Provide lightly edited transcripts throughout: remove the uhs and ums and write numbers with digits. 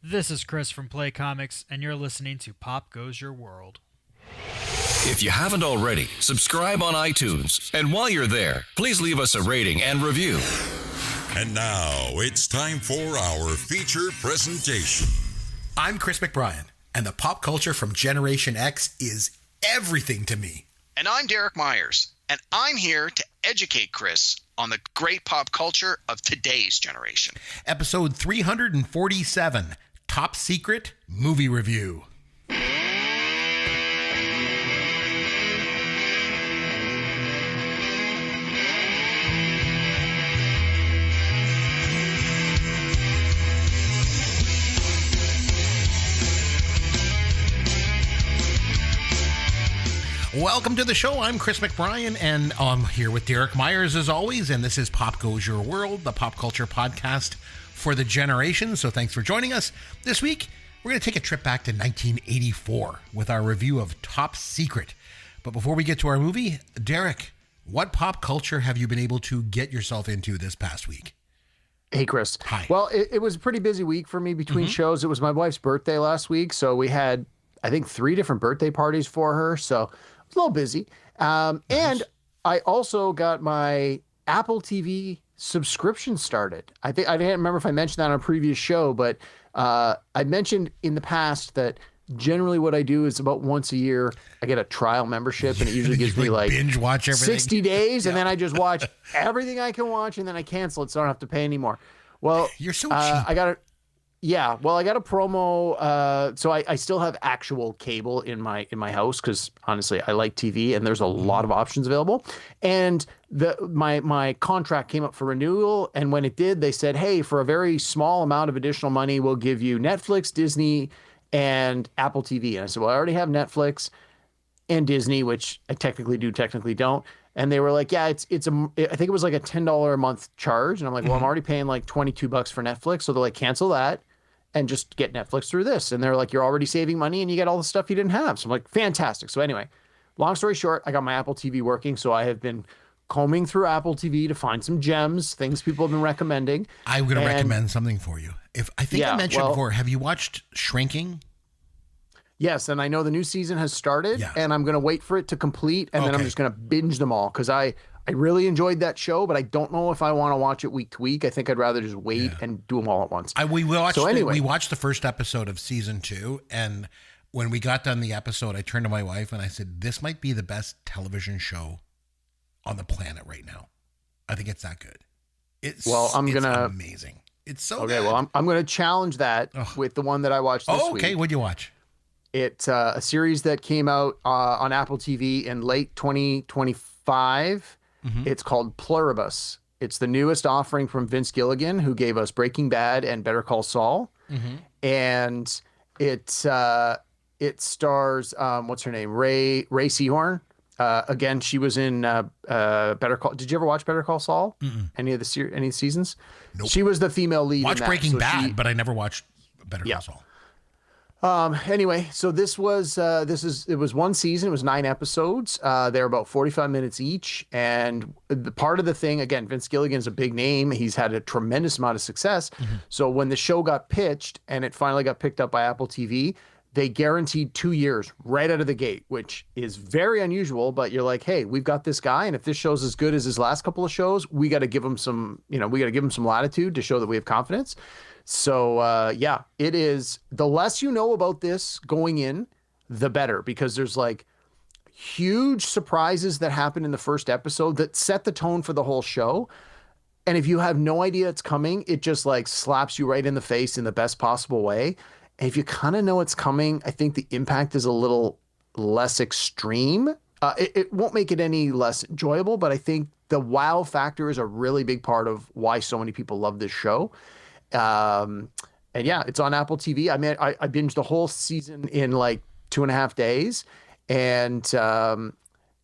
This is Chris from Play Comics, and you're listening to Pop Goes Your World. If you haven't already, subscribe on iTunes. And while you're there, please leave us a rating and review. And now it's time for our feature presentation. I'm Chris McBrien, and the pop culture from Generation X is everything to me. And I'm Derek Myers, and I'm here to educate Chris on the great pop culture of today's generation. Episode 347, Top Secret Movie Review. Welcome to the show. I'm Chris McBrien, and I'm here with Derek Myers as always, and this is Pop Goes Your World, the pop culture podcast for the generation. So thanks for joining us. This week, we're going to take a trip back to 1984 with our review of Top Secret. But before we get to our movie, Derek, what pop culture have you been able to get yourself into this past week? Hey, Chris. Hi. Well, it was a pretty busy week for me between shows. It was my wife's birthday last week, so we had, I think, 3 different birthday parties for her, so a little busy. And I also got my Apple TV subscription started. I can't remember if I mentioned that on a previous show, but I mentioned in the past that generally what I do is about once a year, I get a trial membership, and it usually gives me like binge watch everything. 60 days, and then I just watch everything I can watch, and then I cancel it so I don't have to pay anymore. Well, You're so cheap. I got it. Yeah, well, I got a promo, so I still have actual cable in my house because honestly, I like TV, and there's a lot of options available. And my contract came up for renewal, and when it did, they said, "Hey, for a very small amount of additional money, we'll give you Netflix, Disney, and Apple TV." And I said, "Well, I already have Netflix and Disney, which I technically do, technically don't." And they were like, "Yeah, I think it was like a $10 a month charge." And I'm like, "Well, I'm already paying like $22 for Netflix," so they're like, "Cancel that and just get Netflix through this." And they're like, "You're already saving money and you get all the stuff you didn't have." So I'm like, fantastic. So anyway, long story short, I got my Apple TV working. So I have been combing through Apple TV to find some gems, things people have been recommending. I'm going to recommend something for you. I mentioned before, have you watched Shrinking? Yes, and I know the new season has started, and I'm going to wait for it to complete, and then I'm just going to binge them all because I really enjoyed that show, but I don't know if I want to watch it week to week. I think I'd rather just wait and do them all at once. We watched the first episode of season 2, and when we got done the episode, I turned to my wife and I said, "This might be the best television show on the planet right now. I think it's that good." It's amazing. It's so good. Well, I'm going to challenge that with the one that I watched this week. Okay. What'd you watch? It's a series that came out on Apple TV in late 2025. It's called Pluribus. It's the newest offering from Vince Gilligan, who gave us Breaking Bad and Better Call Saul. And it stars what's her name, Ray Seahorn. Again, she was in Better Call. Did you ever watch Better Call Saul? Any of the seasons? Nope. She was the female lead. Watched Breaking Bad, but I never watched Better Call Saul. Anyway, so it was one season. It was 9 episodes. They're about 45 minutes each. And the part of the thing, again, Vince Gilligan's a big name. He's had a tremendous amount of success. So when the show got pitched and it finally got picked up by Apple TV, they guaranteed 2 years right out of the gate, which is very unusual. But you're like, hey, we've got this guy, and if this show's as good as his last couple of shows, we got to give him some latitude to show that we have confidence. So, it is. The less you know about this going in, the better, because there's like huge surprises that happen in the first episode that set the tone for the whole show. And if you have no idea it's coming, it just like slaps you right in the face in the best possible way. And if you kind of know it's coming, I think the impact is a little less extreme. It won't make it any less enjoyable, but I think the wow factor is a really big part of why so many people love this show. And it's on Apple TV. I mean, I binged the whole season in like 2.5 days. And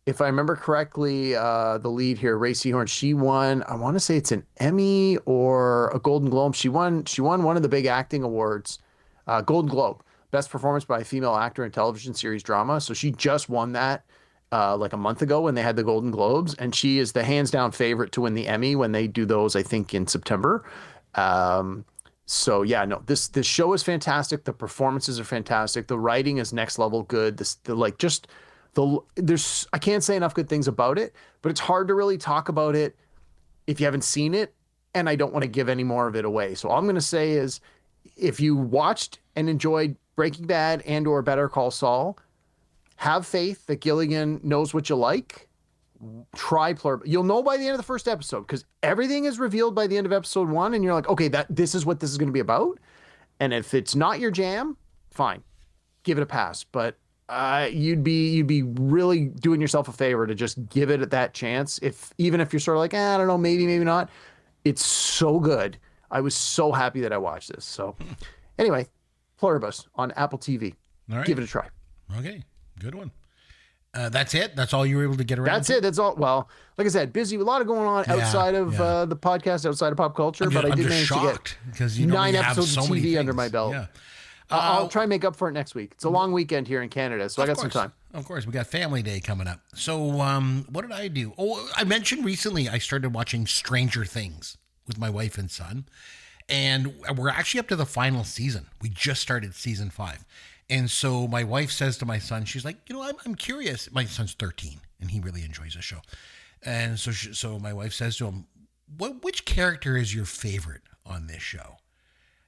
if I remember correctly, the lead here, Ray Seahorn, she won, I want to say it's an Emmy or a Golden Globe. She won one of the big acting awards, Golden Globe, Best Performance by a Female Actor in Television Series Drama. So she just won that like a month ago when they had the Golden Globes. And she is the hands down favorite to win the Emmy when they do those, I think, in September. So yeah, no, this show is fantastic. The performances are fantastic. The writing is next level good. There's I can't say enough good things about it, but it's hard to really talk about it if you haven't seen it, and I don't want to give any more of it away. So all I'm going to say is, if you watched and enjoyed Breaking Bad and or Better Call Saul, have faith that Gilligan knows what you like. Try Pluribus. You'll know by the end of the first episode, because everything is revealed by the end of episode 1, and you're like, okay, this is what this is going to be about. And if it's not your jam, fine, give it a pass. But you'd be really doing yourself a favor to just give it that chance. Even if you're sort of like, I don't know, maybe not. It's so good. I was so happy that I watched this. So anyway, Pluribus on Apple TV. All right. Give it a try. Okay, good one. That's it? That's all you were able to get around? That's it. That's all. Well, like I said, busy. A lot of going on outside of the podcast, outside of pop culture. But I did manage to get because 9 episodes of TV under my belt. Yeah. I'll try and make up for it next week. It's a long weekend here in Canada, so I got some time. Of course. We got Family Day coming up. So what did I do? Oh, I mentioned recently I started watching Stranger Things with my wife and son. And we're actually up to the final season. We just started season 5. And so my wife says to my son, she's like, I'm curious. My son's 13 and he really enjoys the show. And so my wife says to him, which character is your favorite on this show?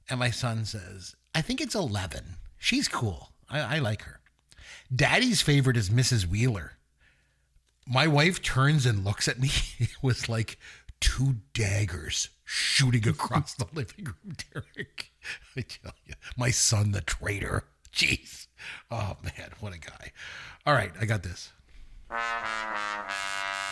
And my son says, I think it's 11. She's cool. I like her. Daddy's favorite is Mrs. Wheeler. My wife turns and looks at me. It was like 2 daggers shooting across the living room, Derek. I tell you, my son, the traitor. Jeez. Oh, man, what a guy. All right, I got this.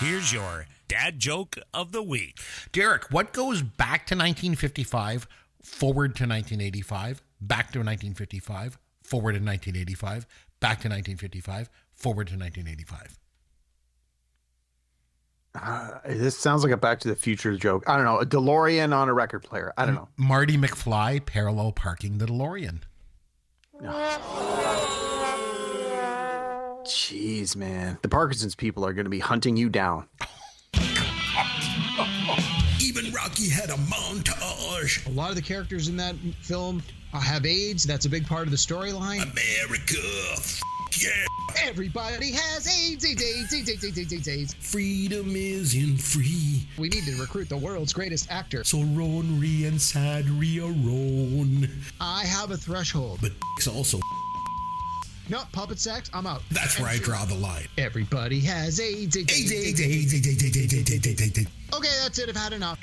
Here's your dad joke of the week. Derek, what goes back to 1955, forward to 1985, back to 1955, forward to 1985, back to 1955, forward to 1985? This sounds like a Back to the Future joke. I don't know. A DeLorean on a record player. I don't know. Marty McFly parallel parking the DeLorean. Jeez, man. The Parkinson's people are going to be hunting you down. Even Rocky had a montage. A lot of the characters in that film have AIDS. That's a big part of the storyline. America, yeah. Everybody has AIDS, AIDS. Freedom isn't free. We need to recruit the world's greatest actor. So Ronry and Sadri are Ron. I have a threshold. But it's also... No, puppet sex, I'm out. That's where I draw the line. Everybody has AIDS, AIDS. Okay, that's it. I've had enough.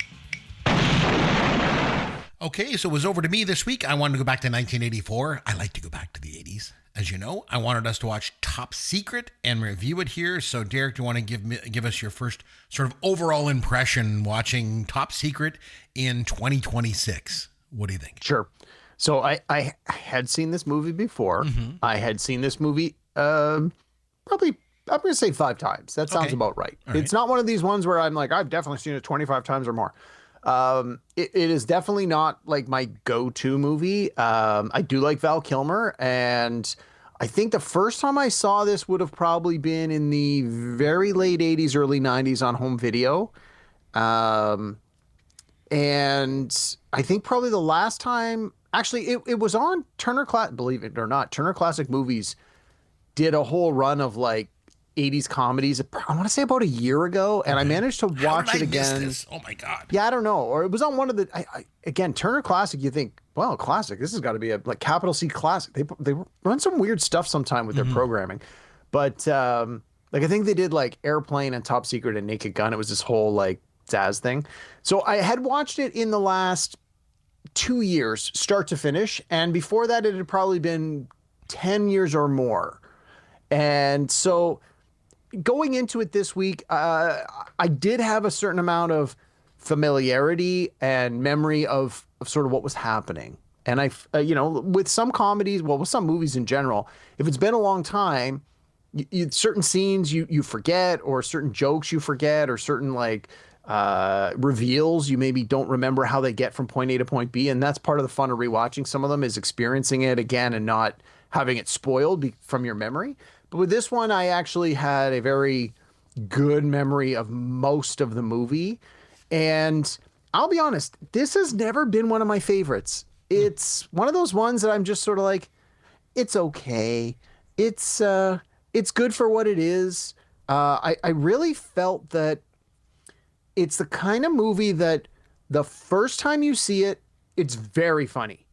Okay, so it was over to me this week. I wanted to go back to 1984. I like to go back to the 80s. As you know, I wanted us to watch Top Secret and review it here. So, Derek, do you want to give us your first sort of overall impression watching Top Secret in 2026? What do you think? Sure. So I had seen this movie before. Mm-hmm. I had seen this movie probably, I'm going to say 5 times. That sounds about right. It's not one of these ones where I'm like, I've definitely seen it 25 times or more. It is definitely not like my go-to movie. I do like Val Kilmer, and I think the first time I saw this would have probably been in the very late 80s, early 90s on home video. And I think probably the last time, actually, it was on Turner Classic, believe it or not. Turner Classic Movies did a whole run of like 80s comedies. I want to say about a year ago, and I managed to watch it again. Oh my God. Yeah, I don't know. Or it was on one of the, again, Turner Classic, you think, well, classic, this has got to be a like capital C classic. They run some weird stuff sometime with their programming. But like I think they did like Airplane and Top Secret and Naked Gun. It was this whole like jazz thing. So I had watched it in the last 2 years, start to finish. And before that, it had probably been 10 years or more. And so going into it this week, I did have a certain amount of familiarity and memory of sort of what was happening. And I, with some comedies, well, with some movies in general, if it's been a long time, certain scenes you forget, or certain jokes you forget, or certain like reveals you maybe don't remember how they get from point A to point B. And that's part of the fun of rewatching some of them, is experiencing it again and not having it spoiled from your memory. But with this one, I actually had a very good memory of most of the movie. And I'll be honest, this has never been one of my favorites. It's one of those ones that I'm just sort of like, it's okay. It's good for what it is. I really felt that it's the kind of movie that the first time you see it, it's very funny.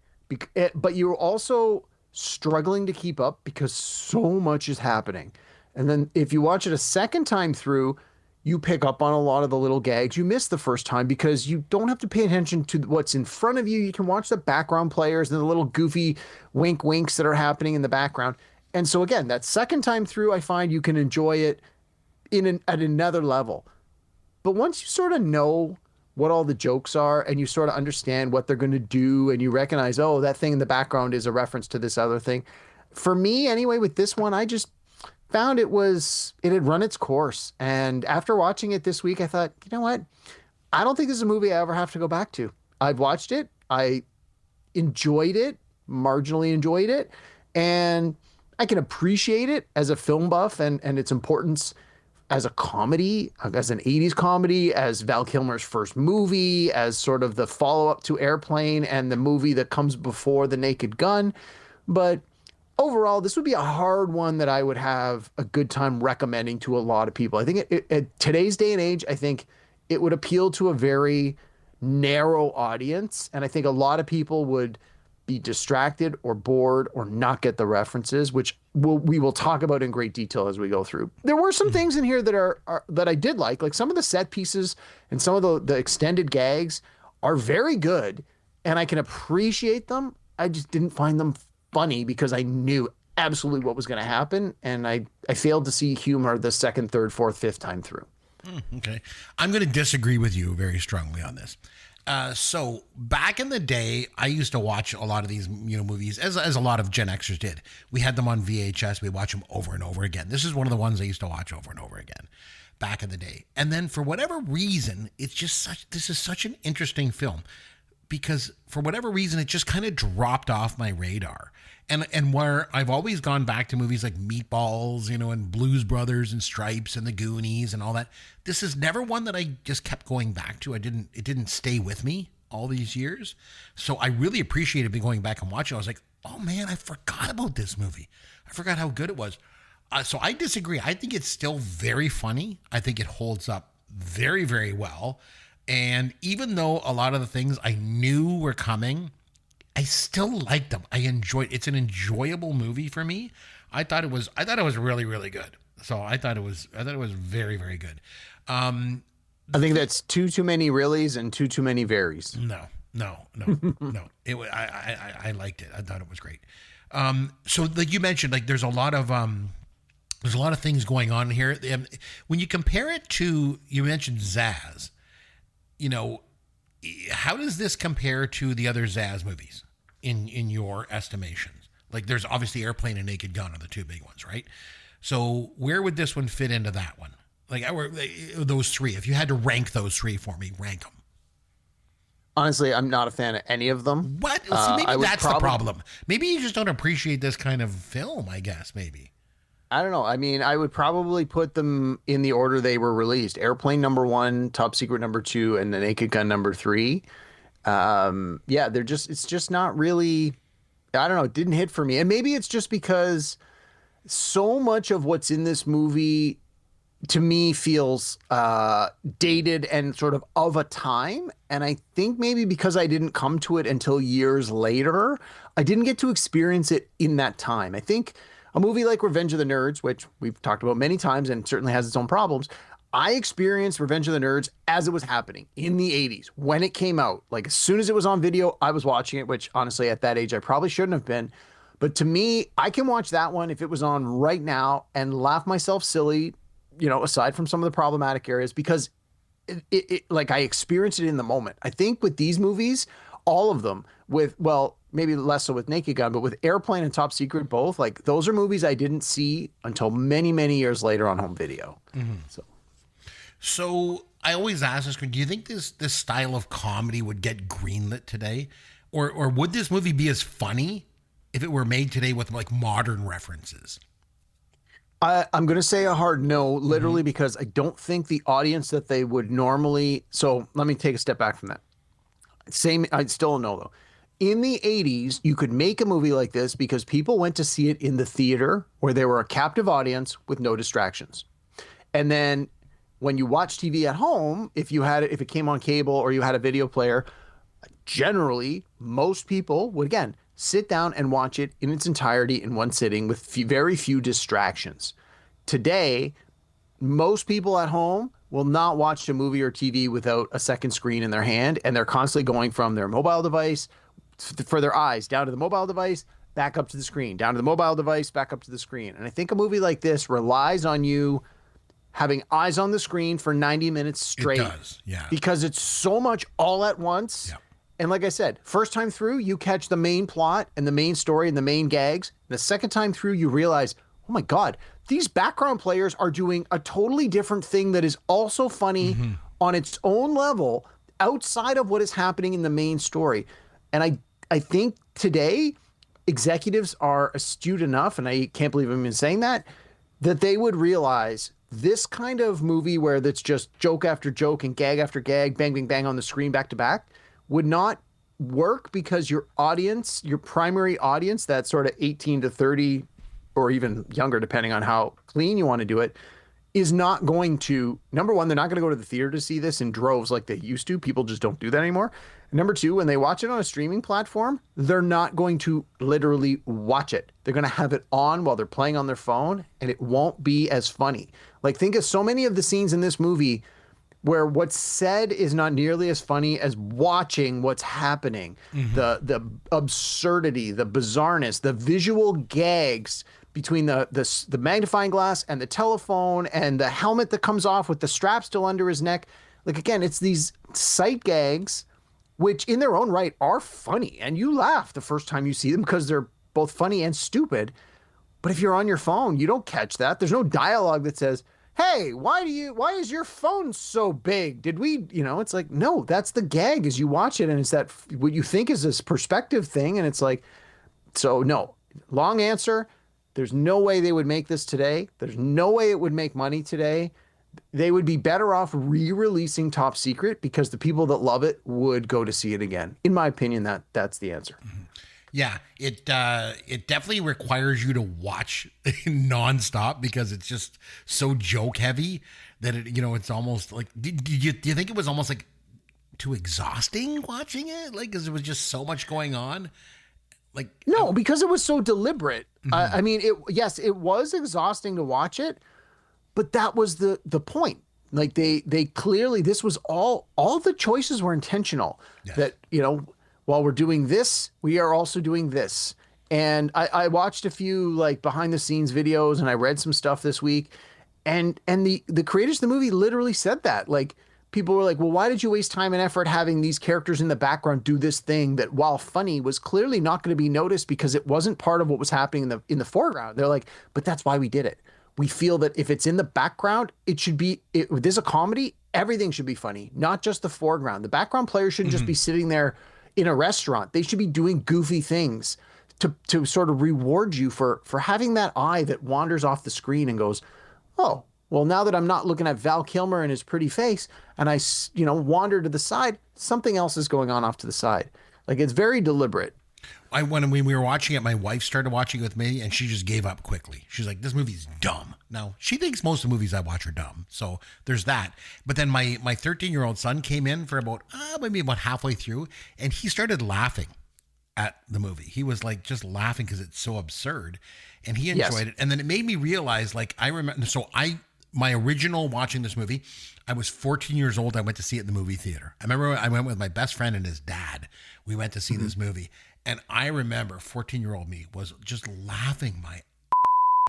But you're also struggling to keep up because so much is happening. And then if you watch it a second time through, you pick up on a lot of the little gags you missed the first time because you don't have to pay attention to what's in front of you. You can watch the background players and the little goofy wink winks that are happening in the background. And so again, that second time through, I find you can enjoy it at another level. But once you sort of know what all the jokes are and you sort of understand what they're going to do and you recognize, oh, that thing in the background is a reference to this other thing. For me, anyway, with this one, I just found it had run its course. And after watching it this week, I thought, you know what? I don't think this is a movie I ever have to go back to. I've watched it. I enjoyed it, marginally enjoyed it. And I can appreciate it as a film buff and its importance as a comedy, as an 80s comedy, as Val Kilmer's first movie, as sort of the follow-up to Airplane and the movie that comes before The Naked Gun. But overall, this would be a hard one that I would have a good time recommending to a lot of people. I think at today's day and age, I think it would appeal to a very narrow audience. And I think a lot of people would be distracted or bored or not get the references, which we will talk about in great detail as we go through. There were some things in here that are that I did like some of the set pieces and some of the extended gags are very good and I can appreciate them. I just didn't find them funny because I knew absolutely what was going to happen. And I failed to see humor the second, third, fourth, fifth time through. Okay. I'm going to disagree with you very strongly on this. So back in the day, I used to watch a lot of these, movies as a lot of Gen Xers did. We had them on VHS. We watch them over and over again. This is one of the ones I used to watch over and over again back in the day. And then for whatever reason, this is such an interesting film because for whatever reason, it just kind of dropped off my radar. And where I've always gone back to movies like Meatballs, and Blues Brothers and Stripes and The Goonies and all that. This is never one that I just kept going back to. It didn't stay with me all these years. So I really appreciated me going back and watching. I was like, oh man, I forgot about this movie. I forgot how good it was. So I disagree. I think it's still very funny. I think it holds up very, very well. And even though a lot of the things I knew were coming, I still liked them. I enjoyed it. It's an enjoyable movie for me. I thought it was really, really good. So I thought it was very, very good. I think that's too many reallys and too many varies. No. I liked it. I thought it was great. So like you mentioned, like there's a lot of things going on here. When you compare it to, you mentioned Zaz, how does this compare to the other Zaz movies in your estimations? Like there's obviously Airplane and Naked Gun are the two big ones, right? So where would this one fit into that one? Like those three, if you had to rank those three for me, rank them. Honestly, I'm not a fan of any of them. What? See, maybe that's the problem. Maybe you just don't appreciate this kind of film, I guess, maybe. I don't know. I mean, I would probably put them in the order they were released. Airplane number 1, Top Secret number 2, and The Naked Gun number 3. It's just not really, I don't know. It didn't hit for me. And maybe it's just because so much of what's in this movie to me feels dated and sort of a time. And I think maybe because I didn't come to it until years later, I didn't get to experience it in that time. I think a movie like Revenge of the Nerds, which we've talked about many times and certainly has its own problems, I experienced Revenge of the Nerds as it was happening in the 80s when it came out. Like as soon as it was on video, I was watching it, which honestly at that age I probably shouldn't have been. But to me, I can watch that one if it was on right now and laugh myself silly, aside from some of the problematic areas, because it like I experienced it in the moment. I think with these movies, all of them maybe less so with Naked Gun, but with Airplane and Top Secret, both, like those are movies I didn't see until many, many years later on home video. Mm-hmm. So I always ask this, do you think this style of comedy would get greenlit today? Or would this movie be as funny if it were made today with like modern references? I'm going to say a hard no, literally, because I don't think the audience that they would normally. So let me take a step back from that. I still don't know though. in the 80s, you could make a movie like this because people went to see it in the theater where they were a captive audience with no distractions. And then when you watch TV at home, if it came on cable or you had a video player, generally most people would, again, sit down and watch it in its entirety in one sitting with very few distractions. Today, most people at home will not watch a movie or TV without a second screen in their hand, and they're constantly going from their mobile device for their eyes down to the mobile device, back up to the screen, down to the mobile device, back up to the screen. And I think a movie like this relies on you having eyes on the screen for 90 minutes straight. It does, yeah. Because it's so much all at once. Yeah. And like I said, first time through, you catch the main plot and the main story and the main gags. The second time through, you realize, oh my God, these background players are doing a totally different thing that is also funny on its own level outside of what is happening in the main story. And I think today executives are astute enough, and I can't believe I'm even saying that they would realize this kind of movie where that's just joke after joke and gag after gag, bang, bang, bang on the screen back to back would not work because your audience, your primary audience, that sort of 18 to 30 or even younger, depending on how clean you want to do it, is not going to, number one, they're not going to go to the theater to see this in droves like they used to. People just don't do that anymore. And number two, when they watch it on a streaming platform, they're not going to literally watch it. They're going to have it on while they're playing on their phone, and it won't be as funny. Like, think of so many of the scenes in this movie where what's said is not nearly as funny as watching what's happening. The absurdity, the bizarreness, the visual gags between the magnifying glass and the telephone and the helmet that comes off with the strap still under his neck. Like, again, it's these sight gags, which in their own right are funny. And you laugh the first time you see them because they're both funny and stupid. But if you're on your phone, you don't catch that. There's no dialogue that says, hey, why is your phone so big? Did we, it's like, no, that's the gag as you watch it. And it's that what you think is this perspective thing. And it's like, so no, long answer. There's no way they would make this today. There's no way it would make money today. They would be better off re-releasing Top Secret because the people that love it would go to see it again. In my opinion, that's the answer. Yeah, it definitely requires you to watch nonstop because it's just so joke heavy that it's almost like. Do you think it was almost like too exhausting watching it? Like, because it was just so much going on. Like, no, because it was so deliberate. I mean, it was exhausting to watch it, but that was the point. Like they clearly, this was all the choices were intentional. Yes. That, while we're doing this, we are also doing this. And I watched a few like behind the scenes videos and I read some stuff this week, and the creators of the movie literally said that. Like, people were like, well, why did you waste time and effort having these characters in the background do this thing that, while funny, was clearly not going to be noticed because it wasn't part of what was happening in the foreground? They're like, but that's why we did it. We feel that if it's in the background, it should be, if there's a comedy, everything should be funny, not just the foreground. The background players shouldn't just be sitting there in a restaurant. They should be doing goofy things to sort of reward you for having that eye that wanders off the screen and goes, oh, well, now that I'm not looking at Val Kilmer and his pretty face and I, wander to the side, something else is going on off to the side. Like, it's very deliberate. When we were watching it, my wife started watching it with me and she just gave up quickly. She's like, this movie's dumb. Now, she thinks most of the movies I watch are dumb. So there's that. But then my 13-year-old son came in for maybe about halfway through, and he started laughing at the movie. He was like just laughing because it's so absurd, and he enjoyed it. And then it made me realize, like, I remember, my original watching this movie, I was 14 years old. I went to see it in the movie theater. I remember I went with my best friend and his dad. We went to see this movie. And I remember 14-year-old me was just laughing my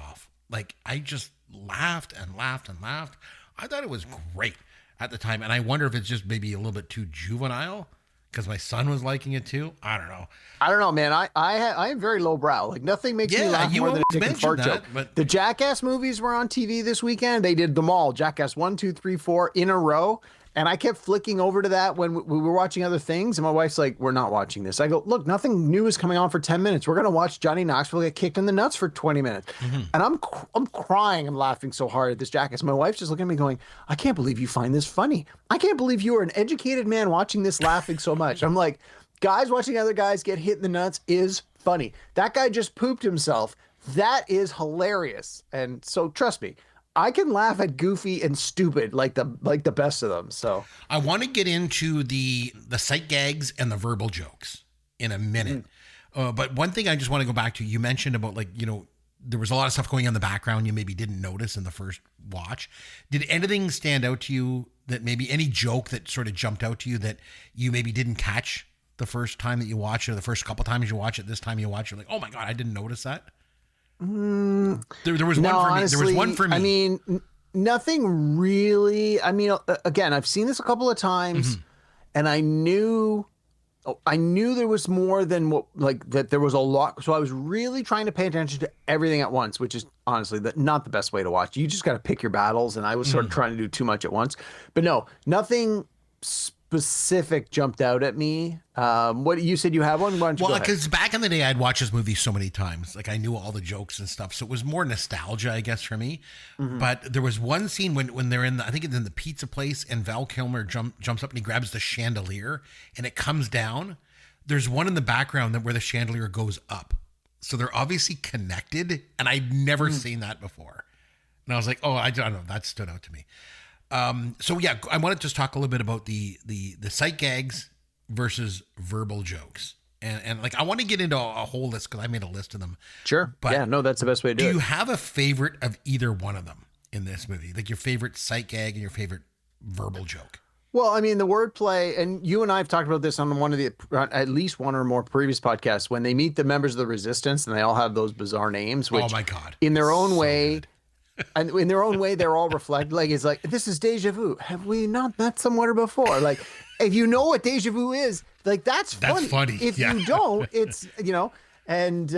off. Like, I just laughed and laughed and laughed. I thought it was great at the time. And I wonder if it's just maybe a little bit too juvenile because my son was liking it too. I don't know, man. I am very lowbrow. Like, nothing makes me laugh more than a dick and fart joke. But the Jackass movies were on TV this weekend. They did them all. Jackass 1, 2, 3, 4 in a row. And I kept flicking over to that when we were watching other things. And my wife's like, we're not watching this. I go, look, nothing new is coming on for 10 minutes. We're going to watch Johnny Knoxville get kicked in the nuts for 20 minutes. And I'm crying and laughing so hard at this Jackass. My wife's just looking at me going, I can't believe you find this funny. I can't believe you are an educated man watching this laughing so much. I'm like, guys watching other guys get hit in the nuts is funny. That guy just pooped himself. That is hilarious. And so trust me, I can laugh at goofy and stupid like the best of them. So I want to get into the sight gags and the verbal jokes in a minute. But one thing I just want to go back to, you mentioned about there was a lot of stuff going on in the background you maybe didn't notice in the first watch. Did anything stand out to you, that maybe any joke that sort of jumped out to you that you maybe didn't catch the first time that you watched it, or the first couple times you watch it, this time you watch it, like, oh my God, I didn't notice that? There was one for me. There was one for me. I mean, nothing really. I mean, again, I've seen this a couple of times, and I knew there was more than that there was a lot. So I was really trying to pay attention to everything at once, which is honestly not the best way to watch. You just got to pick your battles. And I was sort of trying to do too much at once, but no, nothing specific jumped out at me. What you said you have one? Why don't you go ahead? Because back in the day, I'd watch this movie so many times. Like, I knew all the jokes and stuff. So it was more nostalgia, I guess, for me. But there was one scene when they're I think it's in the pizza place, and Val Kilmer jumps up and he grabs the chandelier and it comes down. There's one in the background where the chandelier goes up. So they're obviously connected, and I'd never seen that before. And I was like, oh, I don't know. That stood out to me. So yeah, I want to just talk a little bit about the sight gags versus verbal jokes. And like, I want to get into a whole list because I made a list of them. Sure. But yeah, no, that's the best way to do it. Do you have a favorite of either one of them in this movie? Like your favorite sight gag and your favorite verbal joke? Well, I mean, the wordplay, and you and I have talked about this on at least one or more previous podcasts, when they meet the members of the Resistance and they all have those bizarre names, which, oh my God, in their own way, and in their own way, they're all reflect. Like, it's like, this is deja vu. Have we not met somewhere before? Like, if you know what deja vu is, like, that's funny. If you don't, it's, and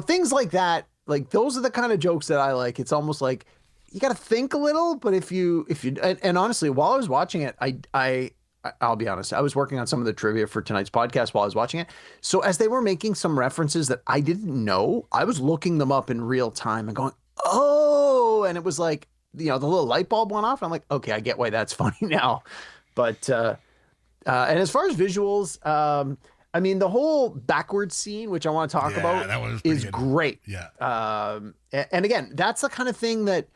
things like that. Like, those are the kind of jokes that I like. It's almost like, you got to think a little, but if you, and honestly, while I was watching it, I'll be honest, I was working on some of the trivia for tonight's podcast while I was watching it. So as they were making some references that I didn't know, I was looking them up in real time and going, oh, and it was like, the little light bulb went off. And I'm like, okay, I get why that's funny now. But, and as far as visuals, I mean, the whole backwards scene, which I want to talk about, is great. Yeah. And again, that's the kind of thing that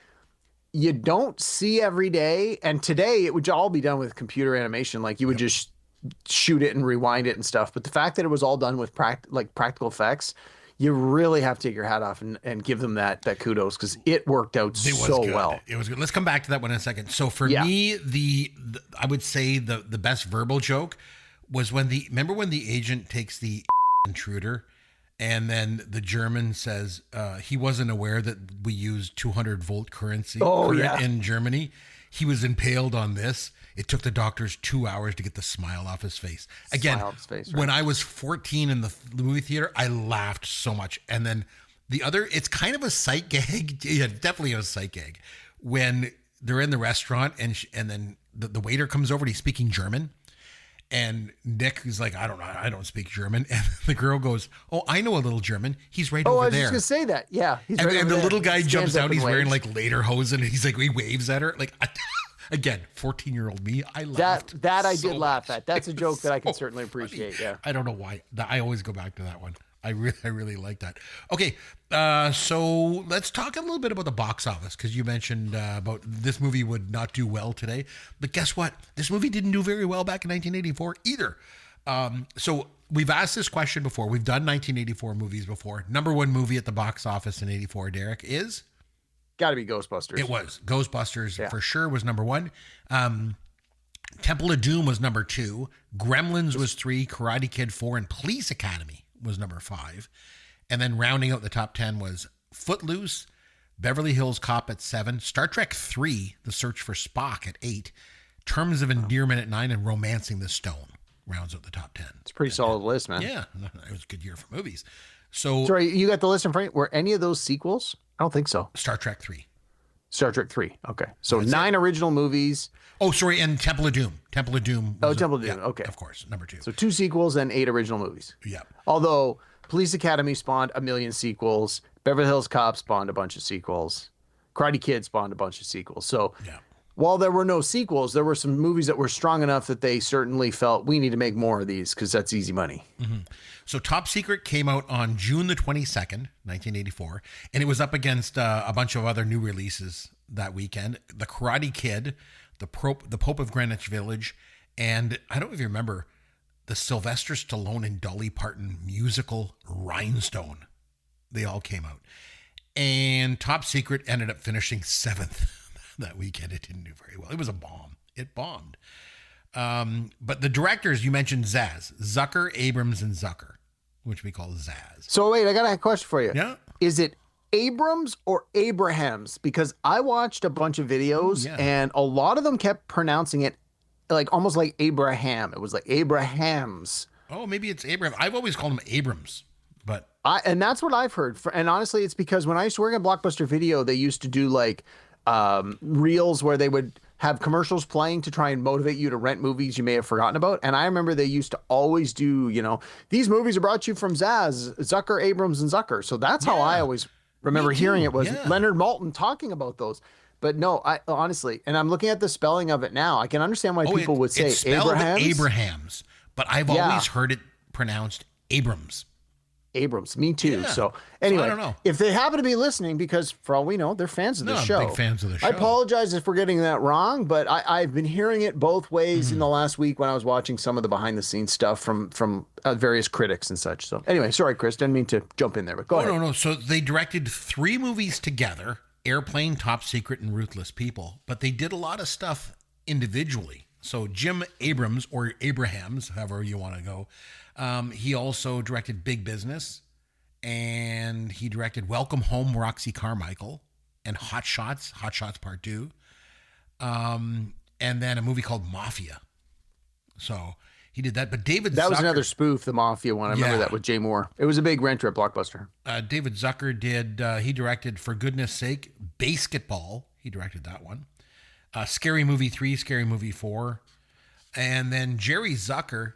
you don't see every day. And today it would all be done with computer animation. Like, you would just shoot it and rewind it and stuff. But the fact that it was all done with practical effects, you really have to take your hat off and give them that kudos, because it worked out so well. It was good. Let's come back to that one in a second. So for me, I would say the best verbal joke was remember when the agent takes the intruder, and then the German says he wasn't aware that we used 200-volt current in Germany. He was impaled on this. It took the doctors 2 hours to get the smile off his face. Again, when I was 14 in the movie theater, I laughed so much. And then the other, it's kind of a sight gag. Yeah, definitely a sight gag. When they're in the restaurant and then the waiter comes over and he's speaking German. And Nick is like, I don't know, I don't speak German. And the girl goes, oh, I know a little German. He's right over there. Oh, I was just going to say that. Yeah. And the little guy jumps out. He's wearing like lederhosen. And he's like, he waves at her. Like, again, 14-year-old me, I laughed. That I did laugh at. That's a joke that I can certainly appreciate. Funny. Yeah. I don't know why. I always go back to that one. I really like that. Okay, so let's talk a little bit about the box office, because you mentioned about this movie would not do well today. But guess what? This movie didn't do very well back in 1984 either. So we've asked this question before. We've done 1984 movies before. Number one movie at the box office in 84, Derek, is? Got to be Ghostbusters. It was. Ghostbusters for sure was number one. Temple of Doom was number two. Gremlins was three. Karate Kid 4, and Police Academy was number 5. And then rounding out the top 10 was Footloose, Beverly Hills Cop at 7, Star Trek 3, The Search for Spock at 8, Terms of Endearment at 9, and Romancing the Stone rounds out the top 10. It's a pretty solid list, man. Yeah, it was a good year for movies. So, sorry, you got the list in front of you. Were any of those sequels? I don't think so. Star Trek 3. Star Trek 3. Okay. So 9 original movies. Oh, sorry, and Temple of Doom. Temple of Doom. Temple of Doom. Okay. Of course, number 2. So 2 sequels and 8 original movies. Yeah. Although Police Academy spawned a million sequels. Beverly Hills Cop spawned a bunch of sequels. Karate Kid spawned a bunch of sequels. So while there were no sequels, there were some movies that were strong enough that they certainly felt we need to make more of these because that's easy money. So Top Secret came out on June the 22nd, 1984, and it was up against a bunch of other new releases that weekend. The Karate Kid, the Pope of Greenwich Village, and I don't know if you remember the Sylvester Stallone and Dolly Parton musical Rhinestone. They all came out. And Top Secret ended up finishing 7th that weekend. It didn't do very well. It was a bomb. It bombed. But the directors, you mentioned Zaz, Zucker, Abrams, and Zucker, which we call Zaz. So wait, I got a question for you. Yeah. Is it Abrams or Abrahams? Because I watched a bunch of videos and a lot of them kept pronouncing it like almost like Abraham. It was like Abrahams. Oh, maybe it's Abraham. I've always called him Abrams, but and that's what I've heard. And honestly, it's because when I used to work at Blockbuster Video, they used to do like reels where they would have commercials playing to try and motivate you to rent movies you may have forgotten about. And I remember they used to always do, these movies are brought to you from Zaz, Zucker, Abrams, and Zucker. So that's how I always remember hearing it was Leonard Maltin talking about those. But no, I honestly, and I'm looking at the spelling of it now. I can understand why people would say Abrahams, but I've always heard it pronounced Abrams. Abrams, me too. So anyway, I don't know if they happen to be listening, because for all we know, they're fans of the show. Big fans of the show. I apologize if we're getting that wrong, but I've been hearing it both ways in the last week when I was watching some of the behind the scenes stuff from various critics and such. So anyway, sorry, Chris, didn't mean to jump in there, but go ahead. No. So they directed 3 movies together: Airplane, Top Secret, and Ruthless People. But they did a lot of stuff individually. So Jim Abrams, or Abrahams, however you want to go, he also directed Big Business, and he directed Welcome Home, Roxy Carmichael, and Hot Shots Part 2, and then a movie called Mafia. So he did that. But David That Zucker, was another spoof, the Mafia one. I remember that with Jay Moore. It was a big renter at Blockbuster. David Zucker he directed For Goodness Sake, Basketball. He directed that one. Scary Movie 3, Scary Movie 4. And then Jerry Zucker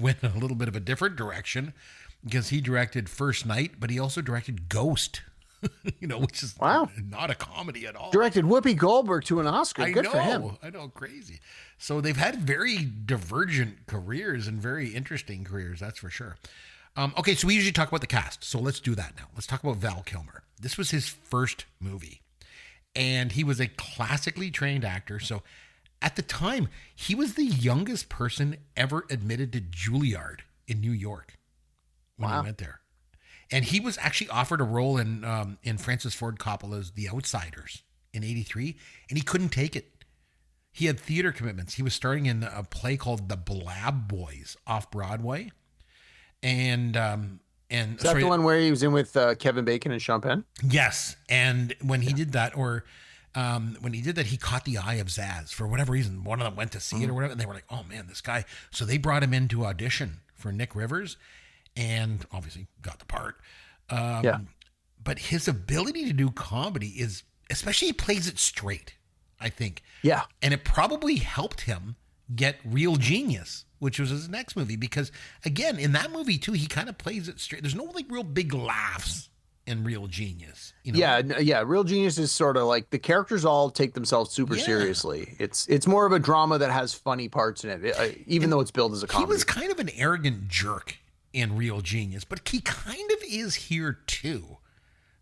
went a little bit of a different direction because he directed First Night, but he also directed Ghost, which is not a comedy at all. Directed Whoopi Goldberg to an Oscar. Good for him. I know, crazy. So they've had very divergent careers and very interesting careers, that's for sure. Okay, so we usually talk about the cast, so let's do that now. Let's talk about Val Kilmer. This was his first movie, and he was a classically trained actor. So at the time, he was the youngest person ever admitted to Juilliard in New York when he went there. And he was actually offered a role in Francis Ford Coppola's The Outsiders in '83, and he couldn't take it. He had theater commitments. He was starting in a play called The Blab Boys off Broadway. And is that the one where he was in with Kevin Bacon and Sean Penn? Yes. And when he did that, he caught the eye of Zaz for whatever reason. One of them went to see it or whatever, and they were like, "Oh man, this guy!" So they brought him in to audition for Nick Rivers, and obviously got the part. But his ability to do comedy is, especially he plays it straight, I think. Yeah. And it probably helped him get Real Genius, which was his next movie, because again, in that movie too, he kind of plays it straight. There's no like real big laughs in Real Genius. Yeah. Real Genius is sort of like the characters all take themselves super seriously. It's more of a drama that has funny parts in it, even though it's billed as a comedy. He was kind of an arrogant jerk in Real Genius, but he kind of is here too.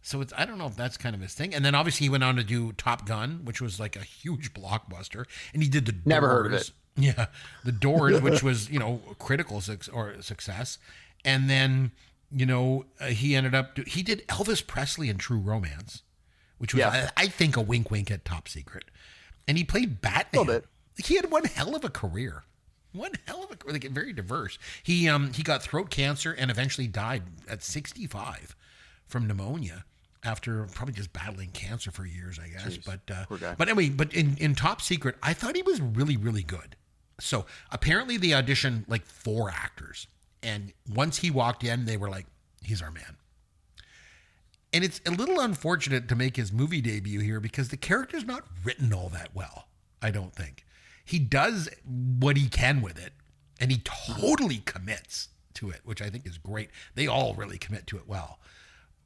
So I don't know if that's kind of his thing. And then obviously he went on to do Top Gun, which was like a huge blockbuster, and he did Never heard of it. Yeah, The Doors, which was critical success, and then he ended up he did Elvis Presley in True Romance, which was I think a wink at Top Secret, and he played Batman. A little bit. He had one hell of a career. Very diverse. He got throat cancer and eventually died at 65 from pneumonia after probably just battling cancer for years, I guess. Jeez, But anyway, in Top Secret, I thought he was really, really good. So apparently they auditioned like 4 actors. And once he walked in, they were like, he's our man. And it's a little unfortunate to make his movie debut here because the character's not written all that well, I don't think. He does what he can with it, and he totally commits to it, which I think is great. They all really commit to it well.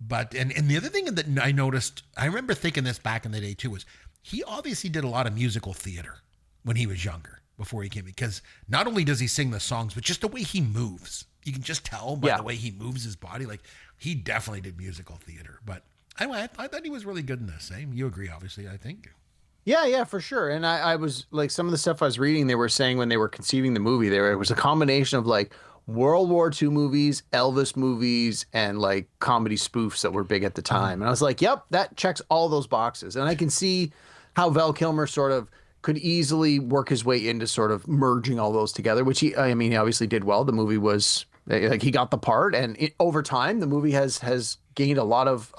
But and the other thing that I noticed, I remember thinking this back in the day too, was he obviously did a lot of musical theater when he was younger before he came in, because not only does he sing the songs, but just the way he moves. You can just tell by the way he moves his body. Like, he definitely did musical theater. But anyway, I thought he was really good in this. Eh? You agree, obviously, I think. Yeah, for sure. And I was like, some of the stuff I was reading, they were saying when they were conceiving the movie, it was a combination of like World War II movies, Elvis movies, and like comedy spoofs that were big at the time. And I was like, yep, that checks all those boxes. And I can see how Val Kilmer sort of could easily work his way into sort of merging all those together, which he obviously did well. The movie was like, he got the part, and over time the movie has gained a lot of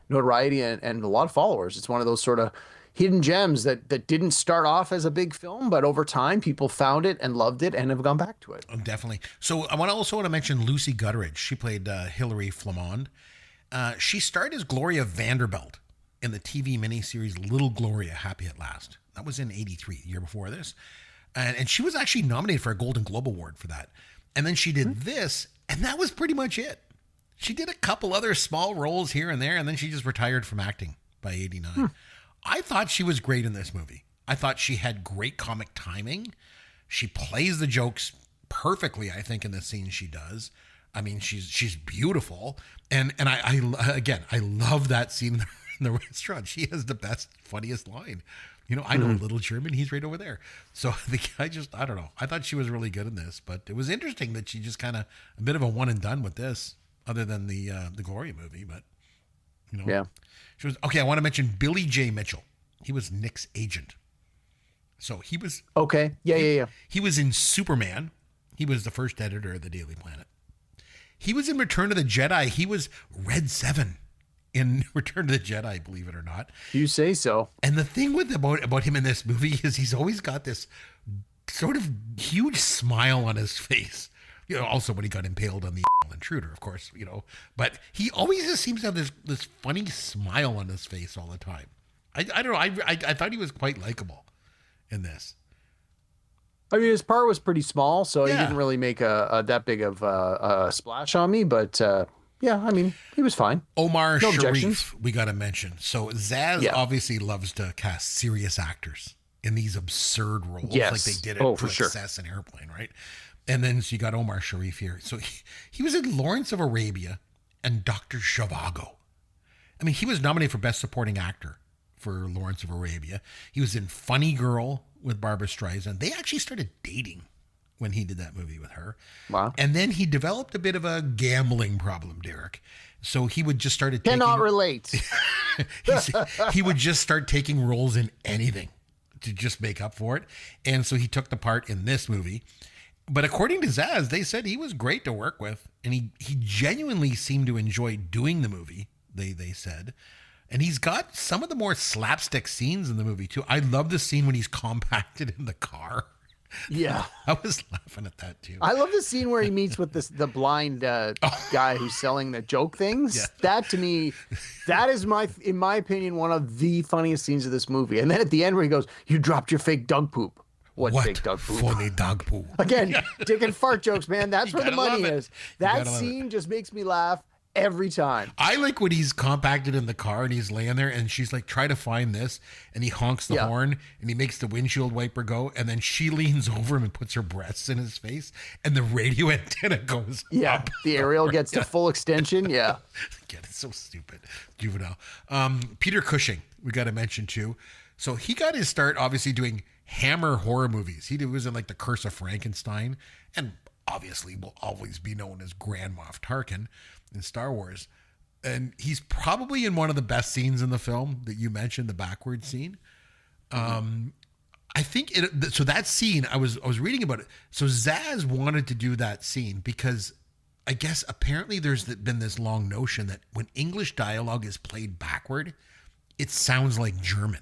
notoriety and a lot of followers. It's one of those sort of hidden gems that didn't start off as a big film, but over time people found it and loved it and have gone back to it. Oh, definitely. So I want to mention Lucy Gutteridge. She played Hilary Flamond. She starred as Gloria Vanderbilt in the TV miniseries Little Gloria, Happy at Last. That was in '83, the year before this. And she was actually nominated for a Golden Globe Award for that. And then she did this, and that was pretty much it. She did a couple other small roles here and there, and then she just retired from acting by '89. I thought she was great in this movie. I thought she had great comic timing. She plays the jokes perfectly, I think, in the scene she does. I mean, she's beautiful. And I love that scene in the restaurant. She has the best, funniest line. You know, I know little German. He's right over there. So I don't know. I thought she was really good in this, but it was interesting that she just kind of a bit of a one and done with this, other than the Gloria movie. But you know, yeah, she was okay. I want to mention Billy J. Mitchell. He was Nick's agent. So he was okay. Yeah. He was in Superman. He was the first editor of the Daily Planet. He was in Return of the Jedi. He was Red 7 in Return of the Jedi, believe it or not. You say so. And the thing about him in this movie is he's always got this sort of huge smile on his face. You know, also when he got impaled on the intruder, of course, you know. But he always just seems to have this funny smile on his face all the time. I don't know. I thought he was quite likable in this. I mean, his part was pretty small, so he didn't really make a that big of a splash on me. But yeah, I mean, he was fine. Omar No Sharif, objections. we got to mention. So Zaz obviously loves to cast serious actors in these absurd roles, Yes. like they did it Oh, for for sure. Success and Airplane, right? And then so you got Omar Sharif here. So he was in Lawrence of Arabia and Dr. Zhivago. I mean, he was nominated for Best Supporting Actor for Lawrence of Arabia. He was in Funny Girl with Barbara Streisand. They actually started dating when he did that movie with her. Wow. And then he developed a bit of a gambling problem, Derek. So he would just started Cannot relate. he would just start taking roles in anything to just make up for it. And so he took the part in this movie. But according to Zaz, they said he was great to work with. And he genuinely seemed to enjoy doing the movie, they said. And he's got some of the more slapstick scenes in the movie, too. I love the scene when he's compacted in the car. Yeah. I was laughing at that, too. I love the scene where he meets with the blind guy who's selling the joke things. Yeah. That to me, that is in my opinion, one of the funniest scenes of this movie. And then at the end where he goes, "You dropped your fake dog poop." What fake dog poop? Funny dog poop. Again, dick and fart jokes, man. That's where the gotta money love it. is. You That gotta love scene just makes me laugh every time. I like when he's compacted in the car and he's laying there and she's like, try to find this. And he honks the horn and he makes the windshield wiper go. And then she leans over him and puts her breasts in his face. And the radio antenna goes up. The aerial gets to full extension. Yeah. Again, it's so stupid. Juvenile. Peter Cushing, we got to mention too. So he got his start obviously doing Hammer horror movies. He was in like The Curse of Frankenstein and obviously will always be known as Grand Moff Tarkin in Star Wars. And he's probably in one of the best scenes in the film that you mentioned, the backward scene. I think so that scene, I was reading about it. So Zaz wanted to do that scene because I guess apparently there's been this long notion that when English dialogue is played backward, it sounds like German.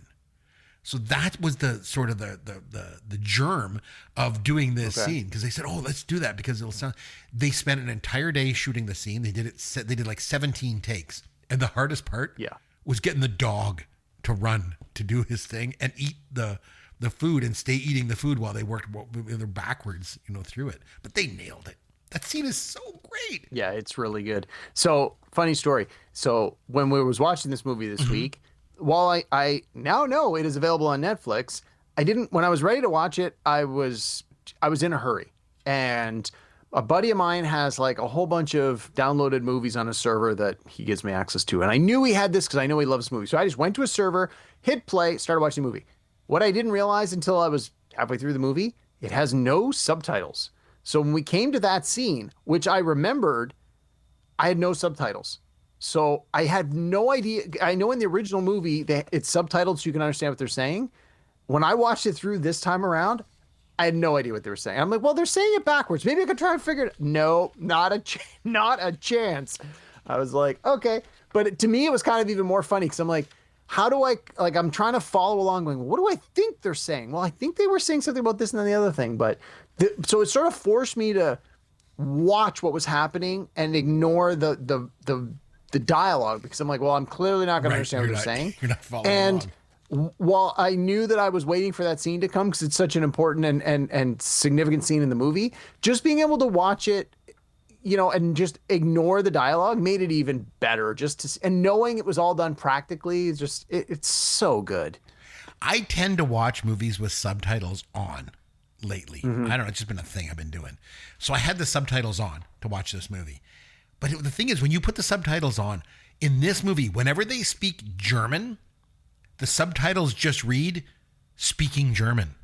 So that was the sort of the germ of doing this scene, because they said, "Oh, let's do that because it'll sound." They spent an entire day shooting the scene. They did like 17 takes, and the hardest part was getting the dog to run to do his thing and eat the food and stay eating the food while they worked backwards, through it. But they nailed it. That scene is so great. Yeah, it's really good. So funny story. So when we was watching this movie this week, while I now know it is available on Netflix, I didn't, when I was ready to watch it, I was in a hurry. And a buddy of mine has like a whole bunch of downloaded movies on a server that he gives me access to. And I knew he had this because I know he loves movies. So I just went to a server, hit play, started watching the movie. What I didn't realize until I was halfway through the movie, it has no subtitles. So when we came to that scene, which I remembered, I had no subtitles. So I had no idea. I know in the original movie, it's subtitled so you can understand what they're saying. When I watched it through this time around, I had no idea what they were saying. I'm like, well, they're saying it backwards. Maybe I could try and figure it. No, not a chance. I was like, okay. But to me, it was kind of even more funny because I'm like, how do I'm trying to follow along going, well, what do I think they're saying? Well, I think they were saying something about this and then the other thing. But so it sort of forced me to watch what was happening and ignore the dialogue because I'm like, well, I'm clearly not going to understand what they're saying. You're not following along. While I knew that I was waiting for that scene to come because it's such an important and significant scene in the movie, just being able to watch it, and just ignore the dialogue made it even better. And knowing it was all done practically, it's so good. I tend to watch movies with subtitles on lately. Mm-hmm. I don't know. It's just been a thing I've been doing. So I had the subtitles on to watch this movie. But the thing is, when you put the subtitles on in this movie, whenever they speak German, the subtitles just read speaking German.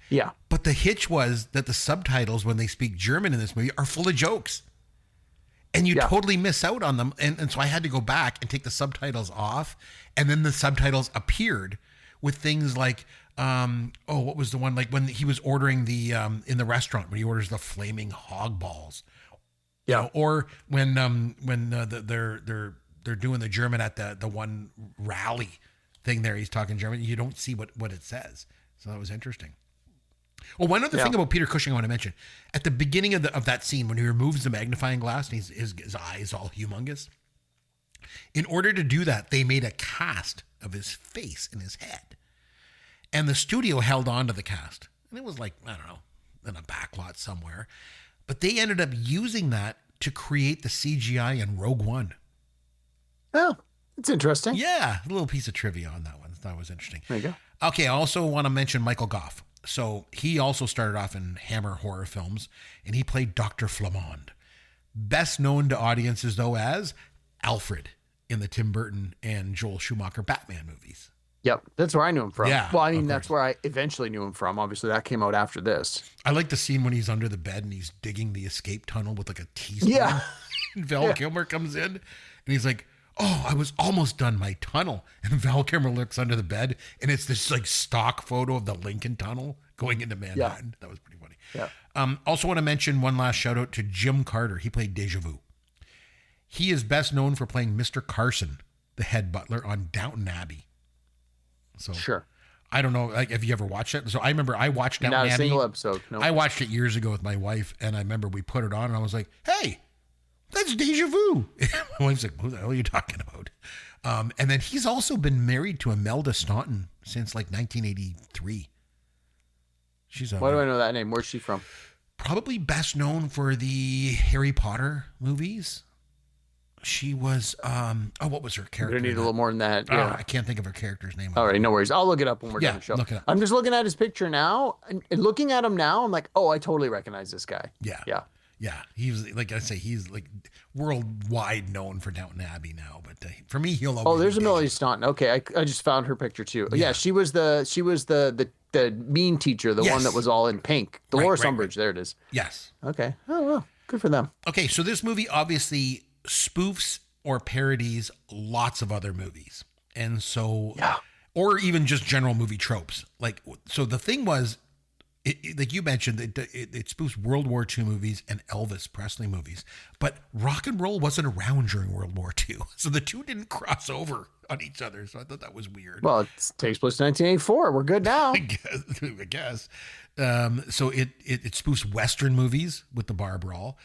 Yeah. But the hitch was that the subtitles, when they speak German in this movie, are full of jokes. And you totally miss out on them. And so I had to go back and take the subtitles off. And then the subtitles appeared with things like, what was the one? Like when he was ordering the, in the restaurant, when he orders the flaming hog balls. Yeah. Or when they're doing the German at the one rally thing there, he's talking German. You don't see what it says. So that was interesting. Well, one other thing about Peter Cushing I want to mention. At the beginning of that scene, when he removes the magnifying glass and his eyes all humongous, in order to do that, they made a cast of his face in his head. And the studio held on to the cast. And it was like, I don't know, in a backlot somewhere. But they ended up using that to create the CGI in Rogue One. Oh, it's interesting. Yeah, a little piece of trivia on that one. That was interesting. There you go. Okay, I also want to mention Michael Gough. So he also started off in Hammer horror films, and he played Dr. Flamond. Best known to audiences, though, as Alfred in the Tim Burton and Joel Schumacher Batman movies. Yep, that's where I knew him from. Yeah, well, I mean, that's where I eventually knew him from. Obviously, that came out after this. I like the scene when he's under the bed and he's digging the escape tunnel with like a teaspoon. Yeah. And Val Kilmer comes in and he's like, oh, I was almost done my tunnel. And Val Kilmer looks under the bed and it's this like stock photo of the Lincoln Tunnel going into Manhattan. That was pretty funny. Yeah. Also want to mention one last shout out to Jim Carter. He played Deja Vu. He is best known for playing Mr. Carson, the head butler on Downton Abbey. So sure. I don't know. Like, have you ever watched it? So I remember I watched Downton Abbey. Not a single episode. No. I watched it years ago with my wife, and I remember we put it on, and I was like, "Hey, that's Deja Vu." My wife's like, "What the hell are you talking about?" And then he's also been married to Imelda Staunton since like 1983. She's Why do I know that name? Where's she from? Probably best known for the Harry Potter movies. She was, what was her character? We need a little more than that. Yeah. I can't think of her character's name. All right, no worries. I'll look it up when we're done the show. Look it up. I'm just looking at his picture now, and looking at him now, I'm like, oh, I totally recognize this guy. Yeah. Yeah. Yeah. He was, like I say, he's like worldwide known for Downton Abbey now. But for me, he'll always. Oh, there's a Melody Staunton. Okay, I just found her picture too. Yeah, she was the mean teacher, the one that was all in pink. Dolores Umbridge. There it is. Yes. Okay. Oh, well, good for them. Okay, so this movie obviously spoofs or parodies lots of other movies. And so, or even just general movie tropes. Like, so the thing was, like you mentioned, it spoofs World War II movies and Elvis Presley movies, but rock and roll wasn't around during World War II. So the two didn't cross over on each other. So I thought that was weird. Well, it takes place in 1984. We're good now. I guess. So it spoofs Western movies with the bar brawl.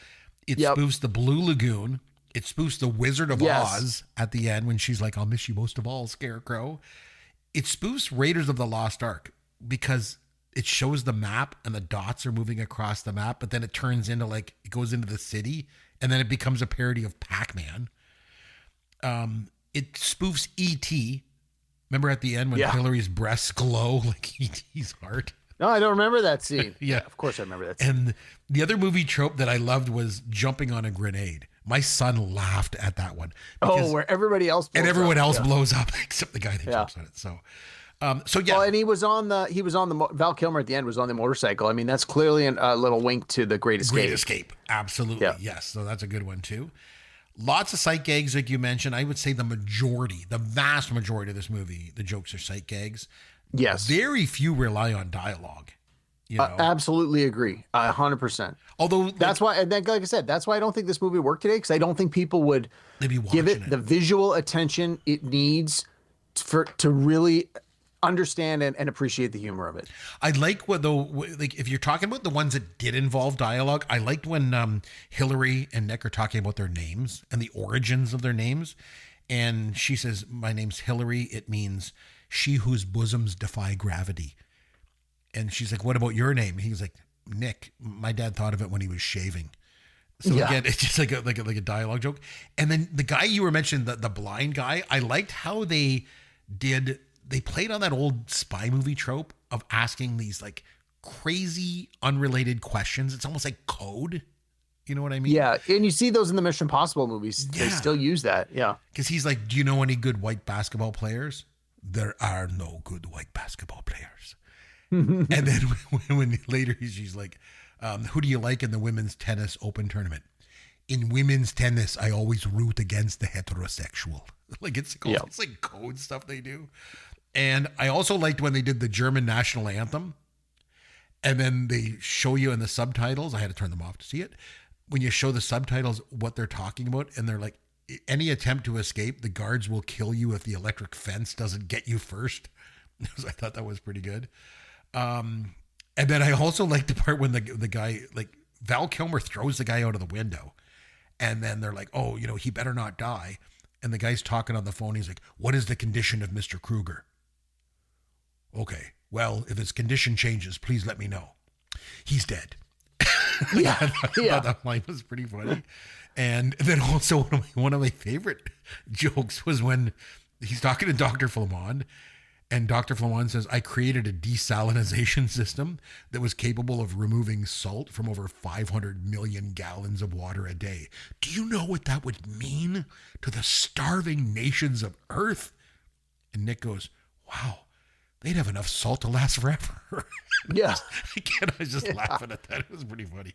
It spoofs the Blue Lagoon. It spoofs the Wizard of Oz at the end when she's like, "I'll miss you most of all, Scarecrow." It spoofs Raiders of the Lost Ark because it shows the map and the dots are moving across the map, but then it turns into like, it goes into the city and then it becomes a parody of Pac-Man. It spoofs E.T. Remember at the end when Hillary's breasts glow like he's hard? No, I don't remember that scene. Yeah. Of course I remember that scene. And the other movie trope that I loved was jumping on a grenade. My son laughed at that one. Where everybody else blows and everyone up. else blows up except the guy that jumps on it. So yeah. Well, and he was on the Val Kilmer at the end was on the motorcycle. I mean, that's clearly a little wink to the Great Escape. Great Escape. Absolutely. Yeah. Yes. So that's a good one too. Lots of sight gags, like you mentioned. I would say the vast majority of this movie, the jokes are sight gags. Yes. Very few rely on dialogue. You know? Absolutely agree. 100%. Although that's why, and like I said, that's why I don't think this movie worked today, because I don't think people would give it the visual attention it needs to really understand and appreciate the humor of it. I like if you're talking about the ones that did involve dialogue, I liked when Hillary and Nick are talking about their names and the origins of their names. And she says, "My name's Hillary. It means she whose bosoms defy gravity." And she's like, "What about your name?" He's like, "Nick. My dad thought of it when he was shaving." So again, it's just like a dialogue joke. And then the guy you were mentioning, the blind guy, I liked how they played on that old spy movie trope of asking these like crazy unrelated questions. It's almost like code. You know what I mean? Yeah. And you see those in the Mission Impossible movies. Yeah. They still use that. Yeah. Because he's like, "Do you know any good white basketball players?" "There are no good white basketball players." And then when later she's like, "Who do you like in the women's tennis open tournament?" "In women's tennis, I always root against the heterosexual." Like it's like code stuff they do. And I also liked when they did the German national anthem and then they show you in the subtitles. I had to turn them off to see it. When you show the subtitles, what they're talking about, and they're like, "Any attempt to escape, the guards will kill you if the electric fence doesn't get you first." I thought that was pretty good. And then I also liked the part when the guy, like Val Kilmer throws the guy out of the window and then they're like, "Oh, he better not die." And the guy's talking on the phone. He's like, "What is the condition of Mr. Kruger?" "Okay, well, if his condition changes, please let me know." "He's dead." I thought that line was pretty funny. And then also one of my favorite jokes was when he's talking to Dr. Flamond, and Dr. Flamond says, "I created a desalinization system that was capable of removing salt from over 500 million gallons of water a day. Do you know what that would mean to the starving nations of Earth?" And Nick goes, "Wow, they'd have enough salt to last forever." Yeah. Again, I was just laughing at that. It was pretty funny.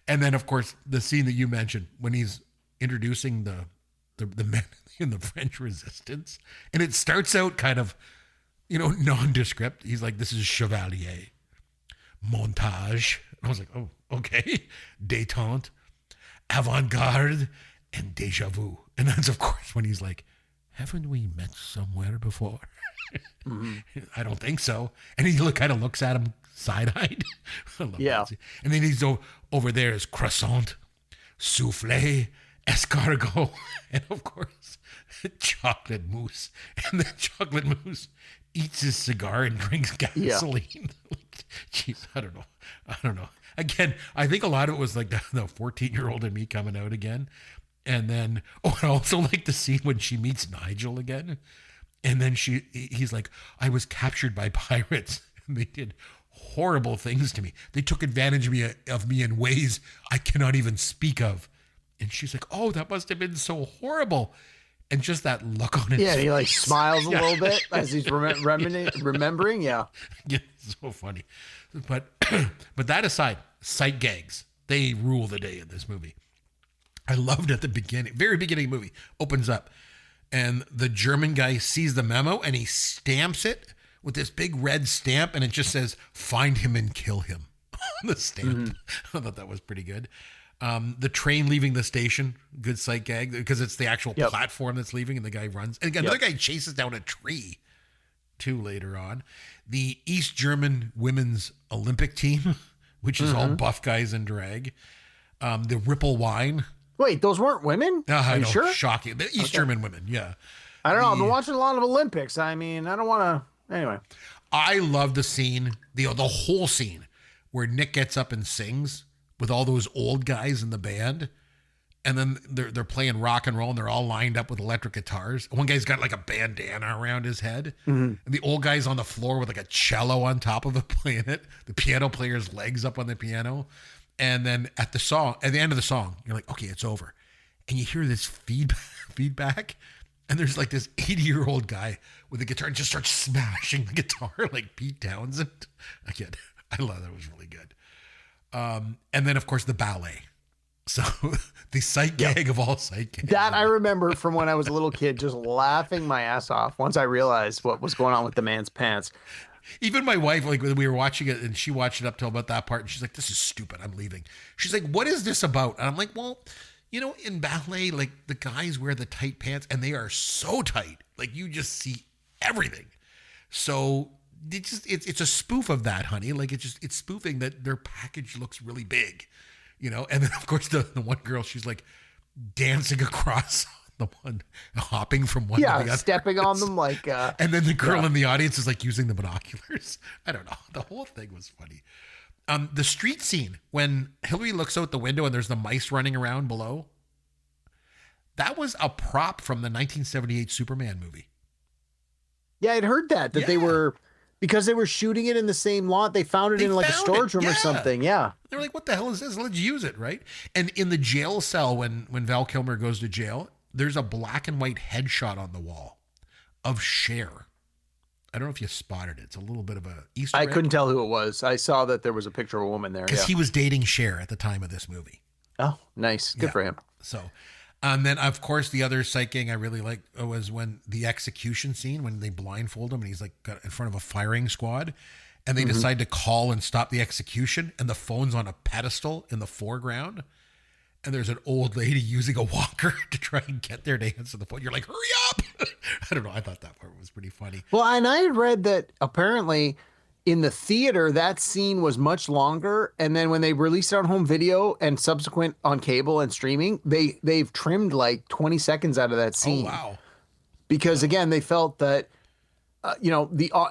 And then, of course, the scene that you mentioned when he's introducing the men in the French Resistance, and it starts out kind of, nondescript. He's like, "This is Chevalier, montage." And I was like, "Oh, okay." "Détente, avant-garde, and déjà vu." And that's, of course, when he's like, "Haven't we met somewhere before?" Mm-hmm. "I don't think so." And he kind of looks at him side-eyed. Yeah. And then he's over there is croissant, souffle, escargot, and of course, chocolate mousse. And then chocolate mousse eats his cigar and drinks gasoline. Yeah. Jeez, I don't know. Again, I think a lot of it was like the 14-year-old in me coming out again. And then, I also like the scene when she meets Nigel again. And then he's like, "I was captured by pirates and they did horrible things to me. They took advantage of me in ways I cannot even speak of." And she's like, "Oh, that must have been so horrible." And just that look on his face. Yeah, he like smiles a little bit as he's remembering. Yeah. Yeah, so funny. But that aside, sight gags, they rule the day in this movie. I loved at the beginning, very beginning of the movie, opens up, and the German guy sees the memo and he stamps it with this big red stamp, and it just says, "Find him and kill him" on the stamp. Mm-hmm. I thought that was pretty good. The train leaving the station, good sight gag, because it's the actual platform that's leaving and the guy runs. And again, another guy chases down a tree too later on. The East German women's Olympic team, which is all buff guys in drag. The Ripple wine. Wait, those weren't women? Are you sure? Shocking. The East German women, yeah. I don't know. I've been watching a lot of Olympics. I mean, I don't want to... Anyway. I love the scene, the whole scene, where Nick gets up and sings with all those old guys in the band. And then they're playing rock and roll, and they're all lined up with electric guitars. One guy's got like a bandana around his head. And the old guy's on the floor with like a cello on top of it playing it. The piano player's legs up on the piano. And then at the end of the song, you're like, okay, it's over. And you hear this feedback, and there's like this 80-year-old guy with a guitar and just starts smashing the guitar like Pete Townsend. Again, I love that. It was really good. And then, of course, the ballet. So the sight gag of all sight gags. That I remember from when I was a little kid, just laughing my ass off once I realized what was going on with the man's pants. Even my wife, like when we were watching it, and she watched it up till about that part, and she's like, "This is stupid. I'm leaving." She's like, "What is this about?" And I'm like, "Well, you know, in ballet, like the guys wear the tight pants, and they are so tight, like you just see everything. So it's a spoof of that, honey. Like it's spoofing that their package looks really big." You know, and then of course the one girl, she's like dancing across the one, hopping from one to the other. Stepping on them like. And then the girl in the audience is like using the binoculars. I don't know. The whole thing was funny. The street scene when Hillary looks out the window and there's the mice running around below. That was a prop from the 1978 Superman movie. Yeah, I'd heard that they were. Because they were shooting it in the same lot, they found it in like a storage room or something. Yeah. They're like, what the hell is this? Let's use it, right? And in the jail cell, when Val Kilmer goes to jail, there's a black and white headshot on the wall of Cher. I don't know if you spotted it. It's a little bit of a Easter egg. I couldn't tell who it was. I saw that there was a picture of a woman there. Because he was dating Cher at the time of this movie. Oh, nice. Good for him. So, and then, of course, the other sight gag I really liked was when the execution scene, when they blindfold him and he's like got in front of a firing squad and they decide to call and stop the execution and the phone's on a pedestal in the foreground and there's an old lady using a walker to try and get there to answer the phone. You're like, hurry up. I don't know. I thought that part was pretty funny. Well, and I had read that apparently in the theater, that scene was much longer. And then when they released it on home video and subsequent on cable and streaming, they've trimmed like 20 seconds out of that scene. Oh, wow. Because again, they felt that,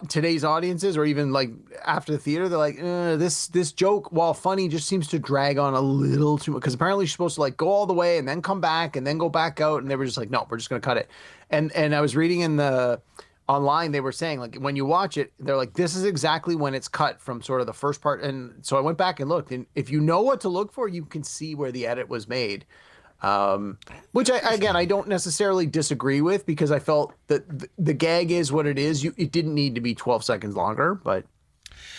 today's audiences or even like after the theater, they're like, this joke, while funny, just seems to drag on a little too much. Because apparently she's supposed to like go all the way and then come back and then go back out. And they were just like, no, we're just going to cut it. And I was reading in online, they were saying like when you watch it, they're like, this is exactly when it's cut from sort of the first part. And so I went back and looked, and if you know what to look for, you can see where the edit was made. Which I don't necessarily disagree with, because I felt that the gag is what it is. It didn't need to be 12 seconds longer, but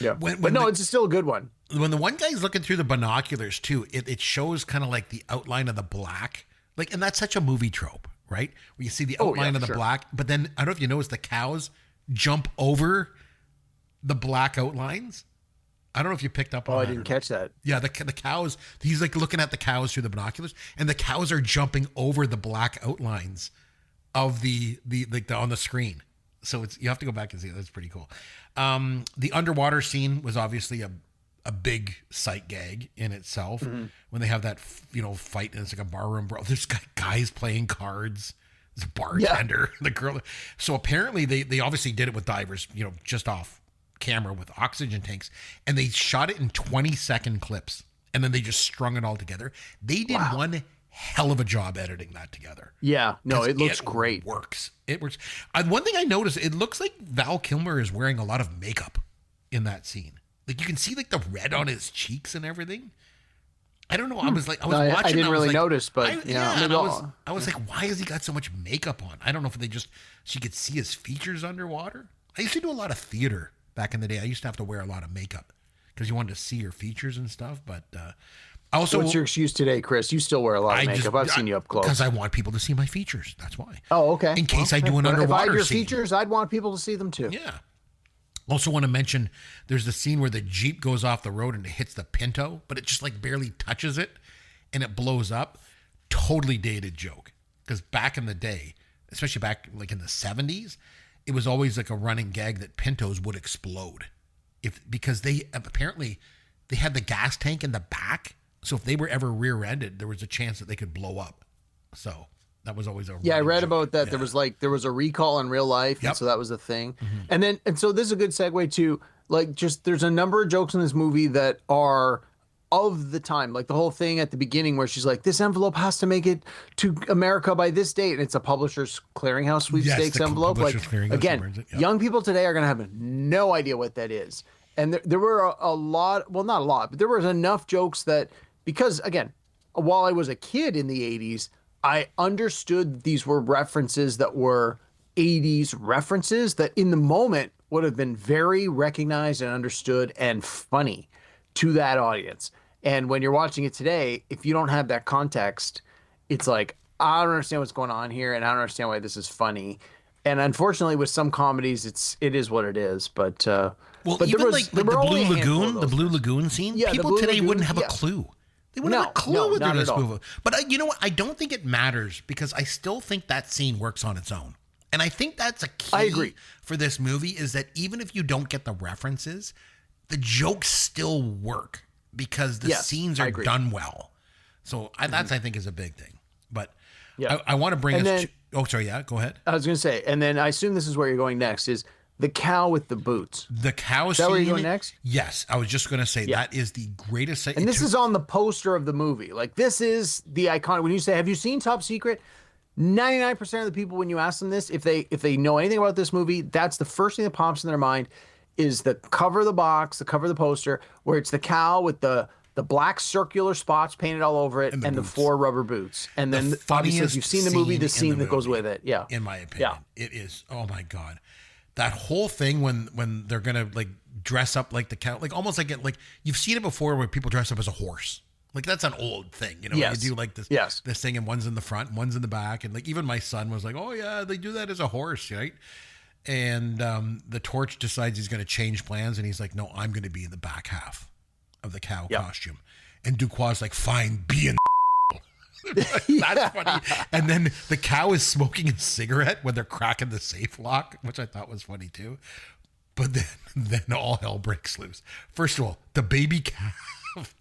yeah. It's still a good one. When the one guy's looking through the binoculars too, it shows kind of like the outline of the black, like, and that's such a movie trope. Right? Where you see the outline of the black, but then I don't know if you notice the cows jump over the black outlines. I don't know if you picked up on that. I didn't catch that. Yeah, the cows, he's like looking at the cows through the binoculars, and the cows are jumping over the black outlines of the on the screen. So you have to go back and see it. That's pretty cool. The underwater scene was obviously a big sight gag in itself. When they have that fight and it's like a barroom brawl. There's guys playing cards. There's a bartender, the girl. So apparently they obviously did it with divers, just off camera with oxygen tanks, and they shot it in 20-second clips, and then they just strung it all together. They did one hell of a job editing that together. Yeah, no, it looks great. It works. One thing I noticed, it looks like Val Kilmer is wearing a lot of makeup in that scene. Like you can see like the red on his cheeks and everything. I don't know. I was watching. I didn't really notice, but I was like, why has he got so much makeup on? I don't know if she could see his features underwater. I used to do a lot of theater back in the day. I used to have to wear a lot of makeup because you wanted to see your features and stuff. But also, what's your excuse today, Chris? You still wear a lot of makeup. I've seen you up close because I want people to see my features. That's why. Oh, okay. In case I do an underwater if I had your scene. features, I'd want people to see them too. Yeah. Also want to mention there's the scene where the Jeep goes off the road and it hits the Pinto, but it just like barely touches it and it blows up. Totally dated joke. Because back in the day, especially back like in the 70s, it was always like a running gag that Pintos would explode. Because they apparently they had the gas tank in the back. So if they were ever rear-ended, there was a chance that they could blow up. So that was always a I read joke. about that. Yeah. There was a recall in real life, and so that was a thing. And so this is a good segue to like there's a number of jokes in this movie that are of the time. Like the whole thing at the beginning where she's like, this envelope has to make it to America by this date. And it's a Publishers Clearinghouse sweepstakes envelope. Like, again, young people today are going to have no idea what that is. And there were a lot, well, not a lot, but there was enough jokes that, because again, while I was a kid in the 80s, I understood these were references that were 80s references that in the moment would have been very recognized and understood and funny to that audience. And when you're watching it today, if you don't have that context, it's like, I don't understand what's going on here, and I don't understand why this is funny. And unfortunately, with some comedies, it is what it is. But but even like the Blue Lagoon scene, people today wouldn't have a clue. They wouldn't have a clue what they're this movie. But you know what? I don't think it matters because I still think that scene works on its own. And I think that's a key for this movie is that even if you don't get the references, the jokes still work because the scenes are done well. So that's, I think, is a big thing. But I want to bring us to... Oh, sorry. Yeah, go ahead. I was going to say, and then I assume this is where you're going next, is the cow with the boots. The cow scene. Is that where you're going next? Yes. I was just going to say that is the greatest... And this is on the poster of the movie. Like, this is the iconic... When you say, have you seen Top Secret? 99% of the people, when you ask them this, if they know anything about this movie, that's the first thing that pops in their mind is the cover of the box, the cover of the poster, where it's the cow with the black circular spots painted all over it and the 4 rubber boots. And then obviously, if you've seen the movie, the scene that goes with it. Yeah. In my opinion. Yeah. It is. Oh my God. That whole thing when they're going to like dress up like the cow, like almost like you've seen it before where people dress up as a horse. Like that's an old thing, you know, you do like this thing and one's in the front and one's in the back. And like, even my son was like, oh yeah, they do that as a horse. Right. And the Torch decides he's going to change plans. And he's like, no, I'm going to be in the back half of the cow costume. And Duquois like, fine, be in That's funny. And then the cow is smoking a cigarette when they're cracking the safe lock, which I thought was funny too. But then all hell breaks loose. First of all, the baby calf.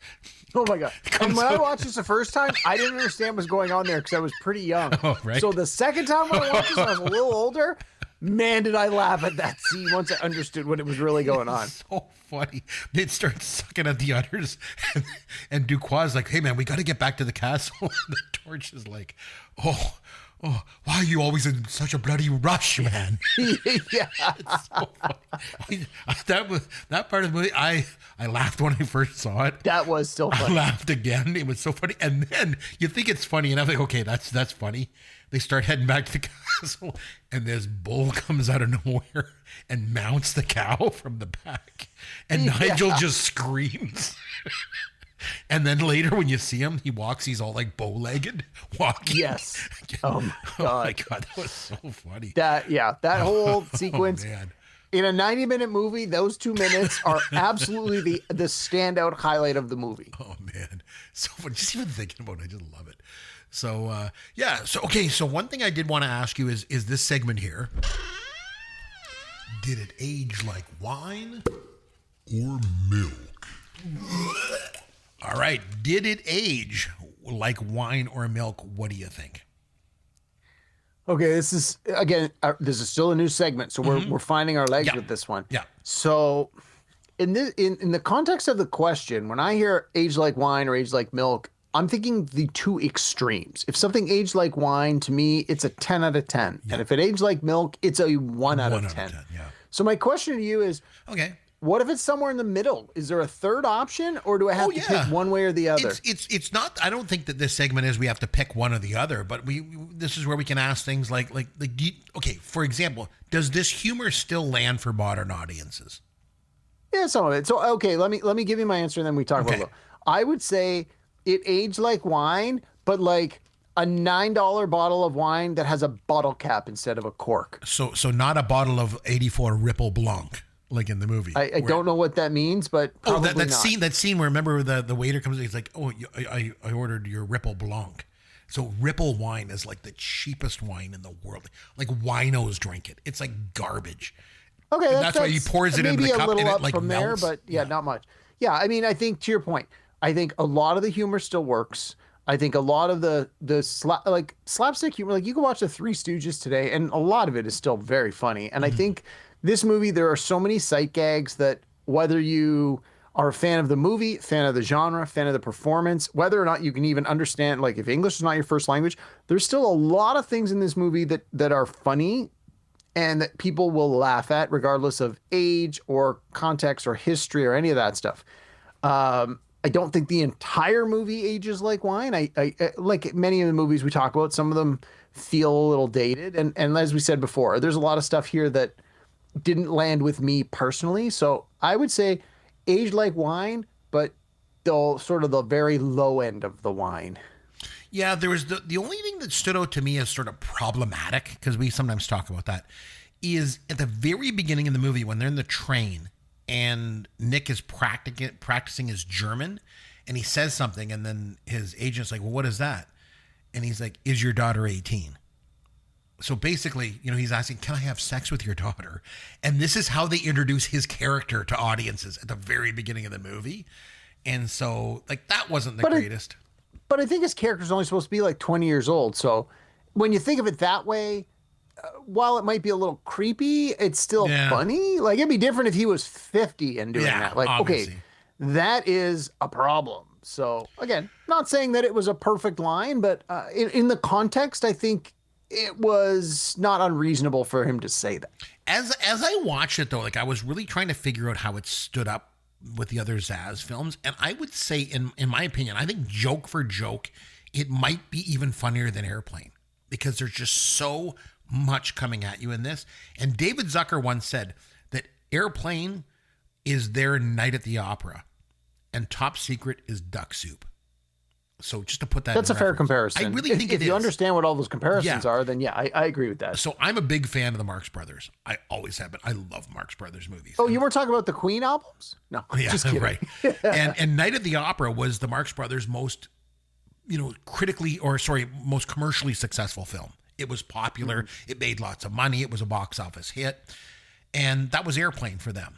Oh my God. And when I watched this the first time, I didn't understand what's going on there because I was pretty young. Oh, right. So the second time when I watched this, I was a little older. Man, did I laugh at that scene once I understood what it was really going on. So funny. They'd start sucking at the udders. And Duquois is like, hey, man, we got to get back to the castle. And the Torch is like, oh, why are you always in such a bloody rush, man? Yeah. It's so funny. That part of the movie, I laughed when I first saw it. That was still funny. I laughed again. It was so funny. And then you think it's funny, and I'm like, okay, that's funny. They start heading back to the castle, and this bull comes out of nowhere and mounts the cow from the back. And Nigel just screams. And then later when you see him, he's all like bow-legged walking. Yes. Oh my God. That was so funny. That whole sequence. Oh, man. In a 90-minute movie, those 2 minutes are absolutely the standout highlight of the movie. Oh man. So just even thinking about it, I just love it. So So one thing I did want to ask you is this segment here. Did it age like wine or milk? All right. Did it age like wine or milk? What do you think? Okay, this is still a new segment, so we're finding our legs with this one. Yeah. So, in the context of the question, when I hear age like wine or age like milk, I'm thinking the two extremes. If something aged like wine, to me, it's a 10 out of 10, and if it aged like milk, it's a 1 out of 10. Yeah. So my question to you is, okay, what if it's somewhere in the middle? Is there a third option, or do I have to pick one way or the other? It's not. I don't think that this segment is we have to pick one or the other. But this is where we can ask things like okay, for example, does this humor still land for modern audiences? Yeah, some of it. So okay, let me give you my answer, and then we talk about it. I would say it aged like wine, but like a $9 bottle of wine that has a bottle cap instead of a cork. So not a bottle of 84 Ripple Blanc. Like in the movie. I don't know what that means, but probably that scene where, remember, the waiter comes in, he's like, oh, I ordered your Ripple Blanc. So Ripple wine is like the cheapest wine in the world. Like winos drink it. It's like garbage. Okay, that's why he pours it into the cup and it like from melts. There, but not much. Yeah, I mean, I think to your point, I think a lot of the humor still works. I think a lot of the slapstick humor, like you can watch the Three Stooges today, and a lot of it is still very funny. And I think this movie, there are so many sight gags that whether you are a fan of the movie, fan of the genre, fan of the performance, whether or not you can even understand, like if English is not your first language, there's still a lot of things in this movie that are funny and that people will laugh at regardless of age or context or history or any of that stuff. I don't think the entire movie ages like wine. I like many of the movies we talk about, some of them feel a little dated. And as we said before, there's a lot of stuff here that didn't land with me personally. So I would say aged like wine, but the sort of the very low end of the wine. Yeah, there was the only thing that stood out to me as sort of problematic, because we sometimes talk about that, is at the very beginning of the movie when they're in the train and Nick is practicing his German and he says something and then his agent's like, well, what is that? And he's like, is your daughter 18? So basically, he's asking, can I have sex with your daughter? And this is how they introduce his character to audiences at the very beginning of the movie. And so, like, that wasn't the greatest. But I think his character's only supposed to be like 20 years old. So when you think of it that way, while it might be a little creepy, it's still funny. Like, it'd be different if he was 50 and doing that. Like, obviously. Okay, that is a problem. So again, not saying that it was a perfect line, but in the context, I think it was not unreasonable for him to say that. As I watched it, though, like, I was really trying to figure out how it stood up with the other Zaz films. And I would say, in my opinion, I think joke for joke, it might be even funnier than Airplane, because there's just so much coming at you in this. And David Zucker once said that Airplane is their Night at the Opera and Top Secret is Duck Soup. So just to put that, that's a fair comparison. I really think if you understand what all those comparisons are, then I agree with that. So I'm a big fan of the Marx Brothers. I always have been. I love Marx Brothers movies. Oh, you were talking about the Queen albums? No, just kidding. Right. and Night at the Opera was the Marx Brothers' most, most commercially successful film. It was popular. Mm-hmm. It made lots of money. It was a box office hit, and that was Airplane for them.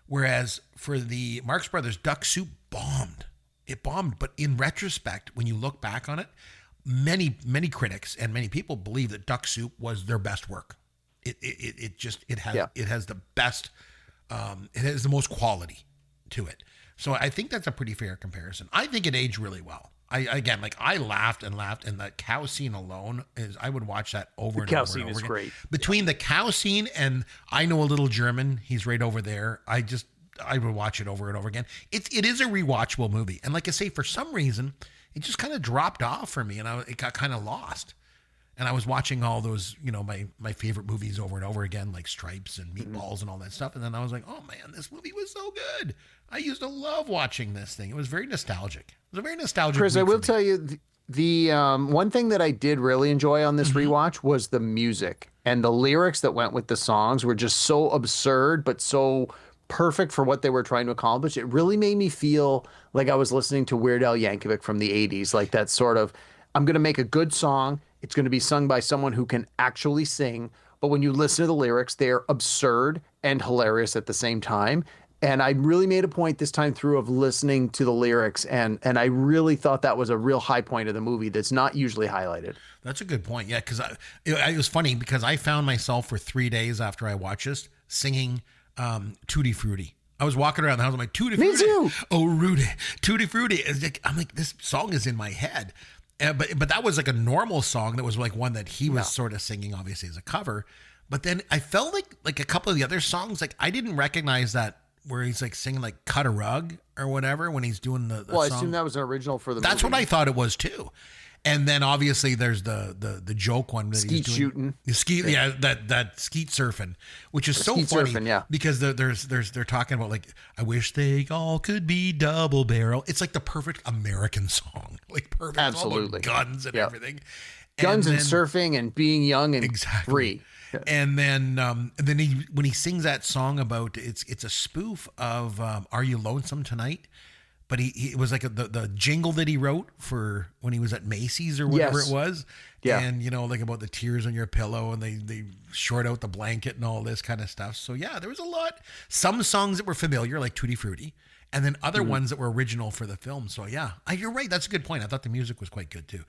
Whereas for the Marx Brothers, Duck Soup bombed. It bombed, but in retrospect, when you look back on it, many critics and many people believe that Duck Soup was their best work. It has the best, it has the most quality to it. So I think that's a pretty fair comparison. I think it aged really well. I laughed and laughed, and the cow scene alone I would watch that over and over. The cow scene is great. Between the cow scene and I Know a Little German, he's right over there. I would watch it over and over again. It is a rewatchable movie. And like I say, for some reason, it just kind of dropped off for me and it got kind of lost. And I was watching all those, my favorite movies over and over again, like Stripes and Meatballs and all that stuff. And then I was like, oh man, this movie was so good. I used to love watching this thing. It was very nostalgic. It was a very nostalgic Chris, I will tell you, the one thing that I did really enjoy on this rewatch was the music. And the lyrics that went with the songs were just so absurd, but so perfect for what they were trying to accomplish. It really made me feel like I was listening to Weird Al Yankovic from the 80s, like that sort of, I'm going to make a good song. It's going to be sung by someone who can actually sing. But when you listen to the lyrics, they're absurd and hilarious at the same time. And I really made a point this time through of listening to the lyrics. And I really thought that was a real high point of the movie that's not usually highlighted. That's a good point. Yeah, because it was funny because I found myself for 3 days after I watched this singing Tutti Frutti. I was walking around the house. I'm like, Tutti Frutti. Me too. Oh, Rudy. Tutti Frutti. I'm like, this song is in my head. But that was like a normal song. That was like one that he was sort of singing, obviously, as a cover. But then I felt like a couple of the other songs, like I didn't recognize that where he's like singing like Cut a Rug or whatever when he's doing the Well, song. I assume that was an original for the movie. That's what I thought it was too. And then obviously there's the joke one that skeet he's doing. Shooting. That skeet surfing, which is so funny because they're talking about like, I wish they all could be double barrel. It's like the perfect American song, like perfect. Absolutely. All about guns and everything. Guns and surfing and being young and free. And then when he sings that song about it's a spoof of Are You Lonesome Tonight? But it was like the jingle that he wrote for when he was at Macy's or whatever it was. Yeah. And, like about the tears on your pillow and they short out the blanket and all this kind of stuff. So, yeah, there was a lot. Some songs that were familiar, like Tutti Frutti, and then other ones that were original for the film. So, yeah, you're right. That's a good point. I thought the music was quite good, too.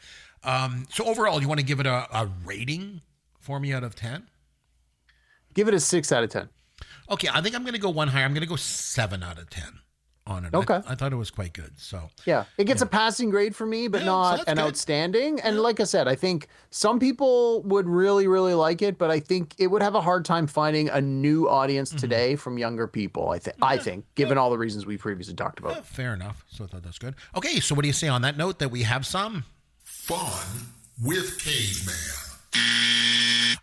So, overall, you want to give it a rating for me out of 10? Give it a 6 out of 10. Okay, I think I'm going to go one higher. I'm going to go 7 out of 10. on it. Okay. I thought it was quite good. So Yeah, it gets a passing grade for me, but Yeah, so not that's an good. outstanding. And like I said, I think some people would really, really like it, but I think it would have a hard time finding a new audience today from younger people. I think, given all the reasons we previously talked about. fair enough. So I thought that's good. Okay, so what do you say on that note that we have some Fun with Caveman.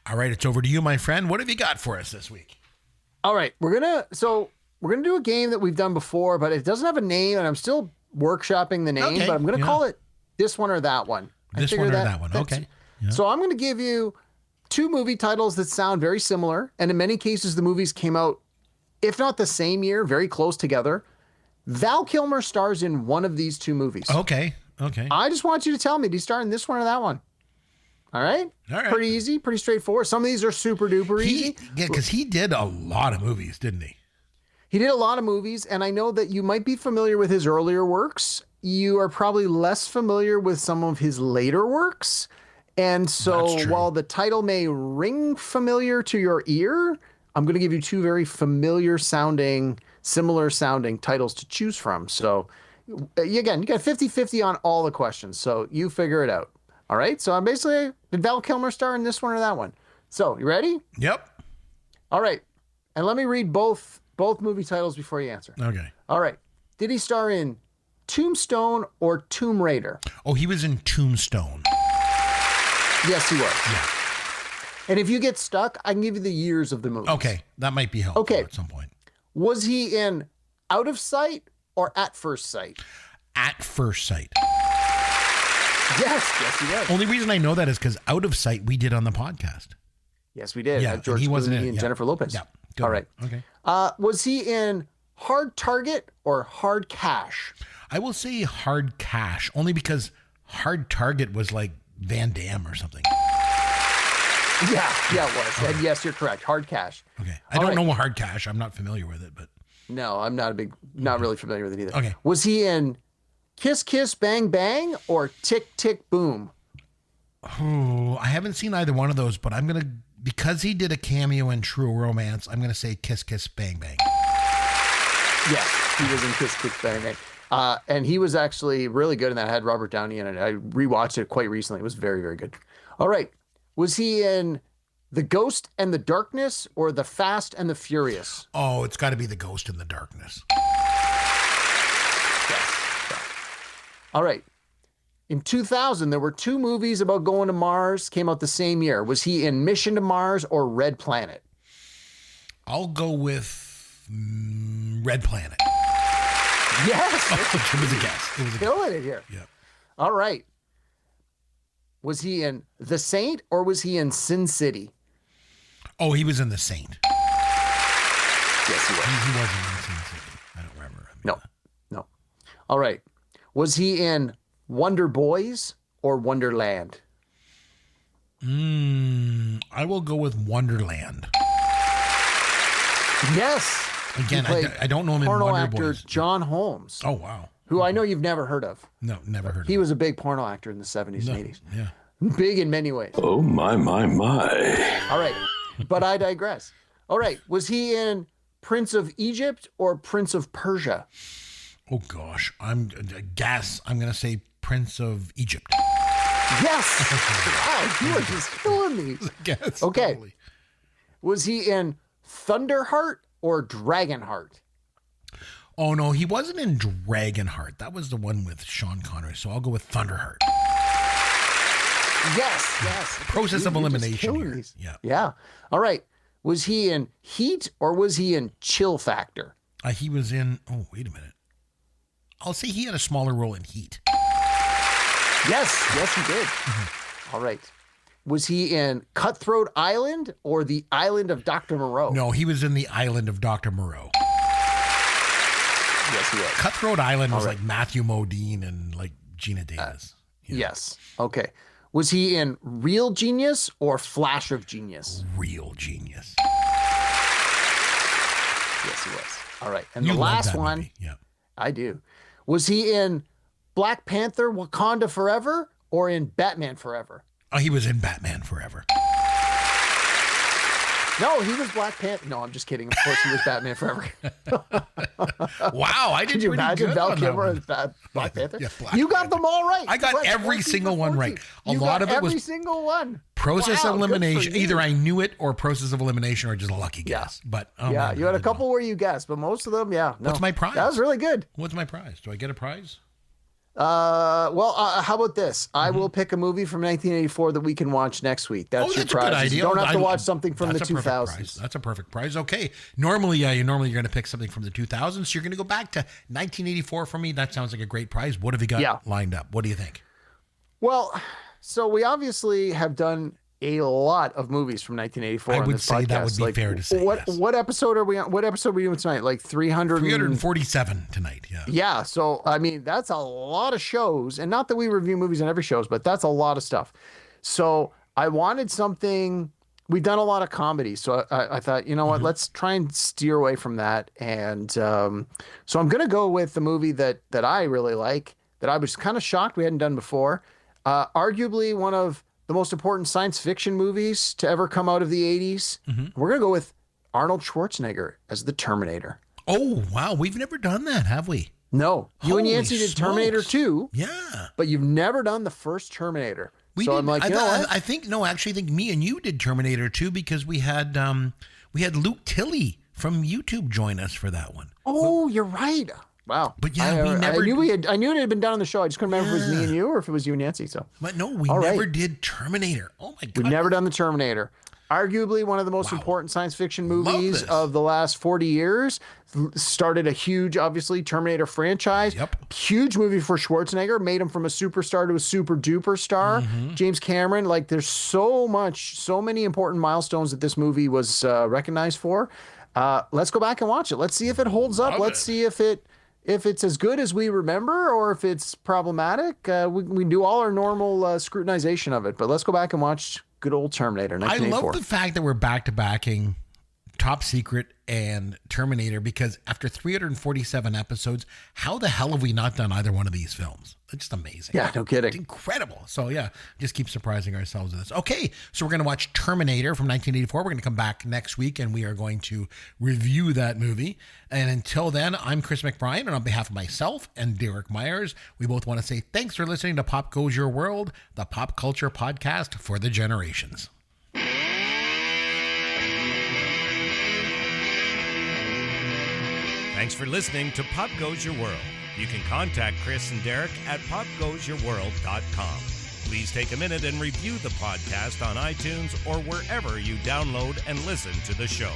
All right, it's over to you, my friend. What have you got for us this week? All right, we're gonna do a game that we've done before, but it doesn't have a name, and I'm still workshopping the name. Okay, But I'm gonna call it this one or that one. I This figure one or that one. that's- Okay. Yeah. So I'm gonna give you two movie titles that sound very similar, and in many cases the movies came out, if not the same year, very close together. Val Kilmer stars in one of these two movies. Okay. I just want you to tell me, do you star in this one or that one? All right? All right. Pretty easy, pretty straightforward. Some of these are super duper easy. Because he did a lot of movies, didn't he? He did a lot of movies, and I know that you might be familiar with his earlier works. You are probably less familiar with some of his later works. And so That's true. while the title may ring familiar to your ear, I'm going to give you two very similar sounding titles to choose from. So again, you got 50-50 on all the questions. So you figure it out. All right. So I'm basically, did Val Kilmer star in this one or that one? So you ready? Yep. All right. And let me read both movie titles before you answer. Okay. All right. Did he star in Tombstone or Tomb Raider? Oh, he was in Tombstone. Yes, he was. Yeah. And if you get stuck, I can give you the years of the movie. Okay. That might be helpful Okay. at some point. Was he in Out of Sight or At First Sight? At First Sight. Yes, he was. Only reason I know that is because Out of Sight we did on the podcast. Yes, we did. Yeah, George and he wasn't Clooney in it. and Yeah. Jennifer Lopez. Yeah. Good All one. right. Okay. Was he in Hard Target or Hard Cash? I will say Hard Cash, only because Hard Target was like Van Damme or something. Yeah, it was. And yes, you're correct. Hard Cash. Okay. I All don't right. know Hard Cash. I'm not familiar with it, but No, I'm not really familiar with it either. Okay. Was he in Kiss Kiss Bang Bang or Tick Tick Boom? oh, I haven't seen either one of those, but I'm going to, because he did a cameo in True Romance, I'm going to say Kiss Kiss Bang Bang. Yes, he was in Kiss Kiss Bang Bang. And he was actually really good in that. It had Robert Downey in it. I rewatched it quite recently. It was very, very good. All right. Was he in The Ghost and the Darkness or The Fast and the Furious? Oh, it's got to be The Ghost in the Darkness. Yes. Yeah. All right. In 2000, there were two movies about going to Mars, came out the same year. Was he in Mission to Mars or Red Planet? I'll go with Red Planet. Yes. It was a guess. It was a guess. Killing it here. Yeah. All right. Was he in The Saint or was he in Sin City? Oh, he was in The Saint. Yes, he was. He wasn't in Sin City. I don't remember. No. All right. Was he in Wonder Boys or Wonderland? I will go with Wonderland. Yes. Again, He played I don't know him in porno Wonder actor Boys. John Holmes, Oh, wow. who I know you've never heard of. No, never heard of He him. was a big porno actor in the 70s and 80s. Yeah. Big in many ways. Oh, my. All right. But I digress. All right. Was he in Prince of Egypt or Prince of Persia? Oh, gosh. I'm going to say Prince of Egypt. Yes. Wow, you are just killing these. Guess. Okay. Totally. Was he in Thunderheart or Dragonheart? Oh, no, he wasn't in Dragonheart. That was the one with Sean Connery. So I'll go with Thunderheart. Yes. Process of You're just elimination killing here. these. Yeah. Yeah. All right. Was he in Heat or was he in Chill Factor? He was in, oh, wait a minute. I'll say he had a smaller role in Heat. Yes, he did. All right. Was he in Cutthroat Island or the Island of Dr. Moreau? No, he was in the Island of Dr. Moreau. Yes, he was. Cutthroat Island was All right. like Matthew Modine and like Gina Davis. Yes. Okay. Was he in Real Genius or Flash of Genius? Real genius. Yes, he was. All right. And You the love last that one, movie. Yeah. I do. Was he in Black Panther Wakanda Forever or in Batman Forever? Oh, he was in Batman Forever. No, he was Black Panther. No, I'm just kidding. Of course, he was Batman Forever. Wow, I did Could you pretty imagine good Val on that Kilmer one. as Black Panther? Yeah, Black You got Panther. them all right. I got You went every 14 single for one 14. right. A You lot got of it was every single one. process Wow, of good for elimination. you. Either I knew it or process of elimination or just a lucky guess. But Yeah, man, you had I a did couple well. where you guessed, but most of them, yeah. No. What's my prize? That was really good. What's my prize? Do I get a prize? How about this? I will pick a movie from 1984 that we can watch next week. That's your that's a good prize. idea. You don't have to I- watch something from the that's a perfect 2000s. prize. That's a perfect prize. Okay. Normally, you're going to pick something from the 2000s. So you're going to go back to 1984 for me. That sounds like a great prize. What have you got lined up? What do you think? Well, so we obviously have done a lot of movies from 1984 I on would this say podcast. that would be fair to say, yes. What episode are we on? What episode are we doing tonight? Like 347 tonight. Yeah. Yeah, so I mean that's a lot of shows, and not that we review movies on every shows, but that's a lot of stuff. So I wanted something. We've done a lot of comedy, so I thought, you know what, let's try and steer away from that. And so I'm gonna go with the movie that I really like, that I was kind of shocked we hadn't done before. Arguably one of the most important science fiction movies to ever come out of the 80s. We're gonna go with Arnold Schwarzenegger as the Terminator. Oh, wow. We've never done that, have we? No, you and Holy Yancey did Terminator smokes. 2. Yeah. But you've never done the first Terminator. We so did. I'm like, you know what? I think me and you did Terminator 2 because we had Luke Tilley from YouTube join us for that one. Oh, you're right. Wow. But yeah, we I never- knew it had been done on the show. I just couldn't remember if it was me and you or if it was you and Nancy. So But no, we All right. never did Terminator. Oh my God. we've never done the Terminator. Arguably one of the most important science fiction movies this. of the last 40 years. Started a huge, obviously, Terminator franchise. Yep. Huge movie for Schwarzenegger. Made him from a superstar to a super duper star. James Cameron, like there's so many important milestones that this movie was recognized for. Let's go back and watch it. Let's see if it holds up. Love Let's it. see if it's as good as we remember or if it's problematic. We do all our normal scrutinization of it, but let's go back and watch good old Terminator I 1984. love the fact that we're back to backing Top Secret and Terminator because after 347 episodes, how the hell have we not done either one of these films? It's just amazing. Yeah, no kidding. It's incredible. So yeah, just keep surprising ourselves with this. Okay, so we're going to watch Terminator from 1984. We're going to come back next week and we are going to review that movie. And until then, I'm Chris McBrien, and on behalf of myself and Derek Myers, we both want to say thanks for listening to Pop Goes Your World, the pop culture podcast for the generations. Thanks for listening to Pop Goes Your World. You can contact Chris and Derek at popgoesyourworld.com. Please take a minute and review the podcast on iTunes or wherever you download and listen to the show.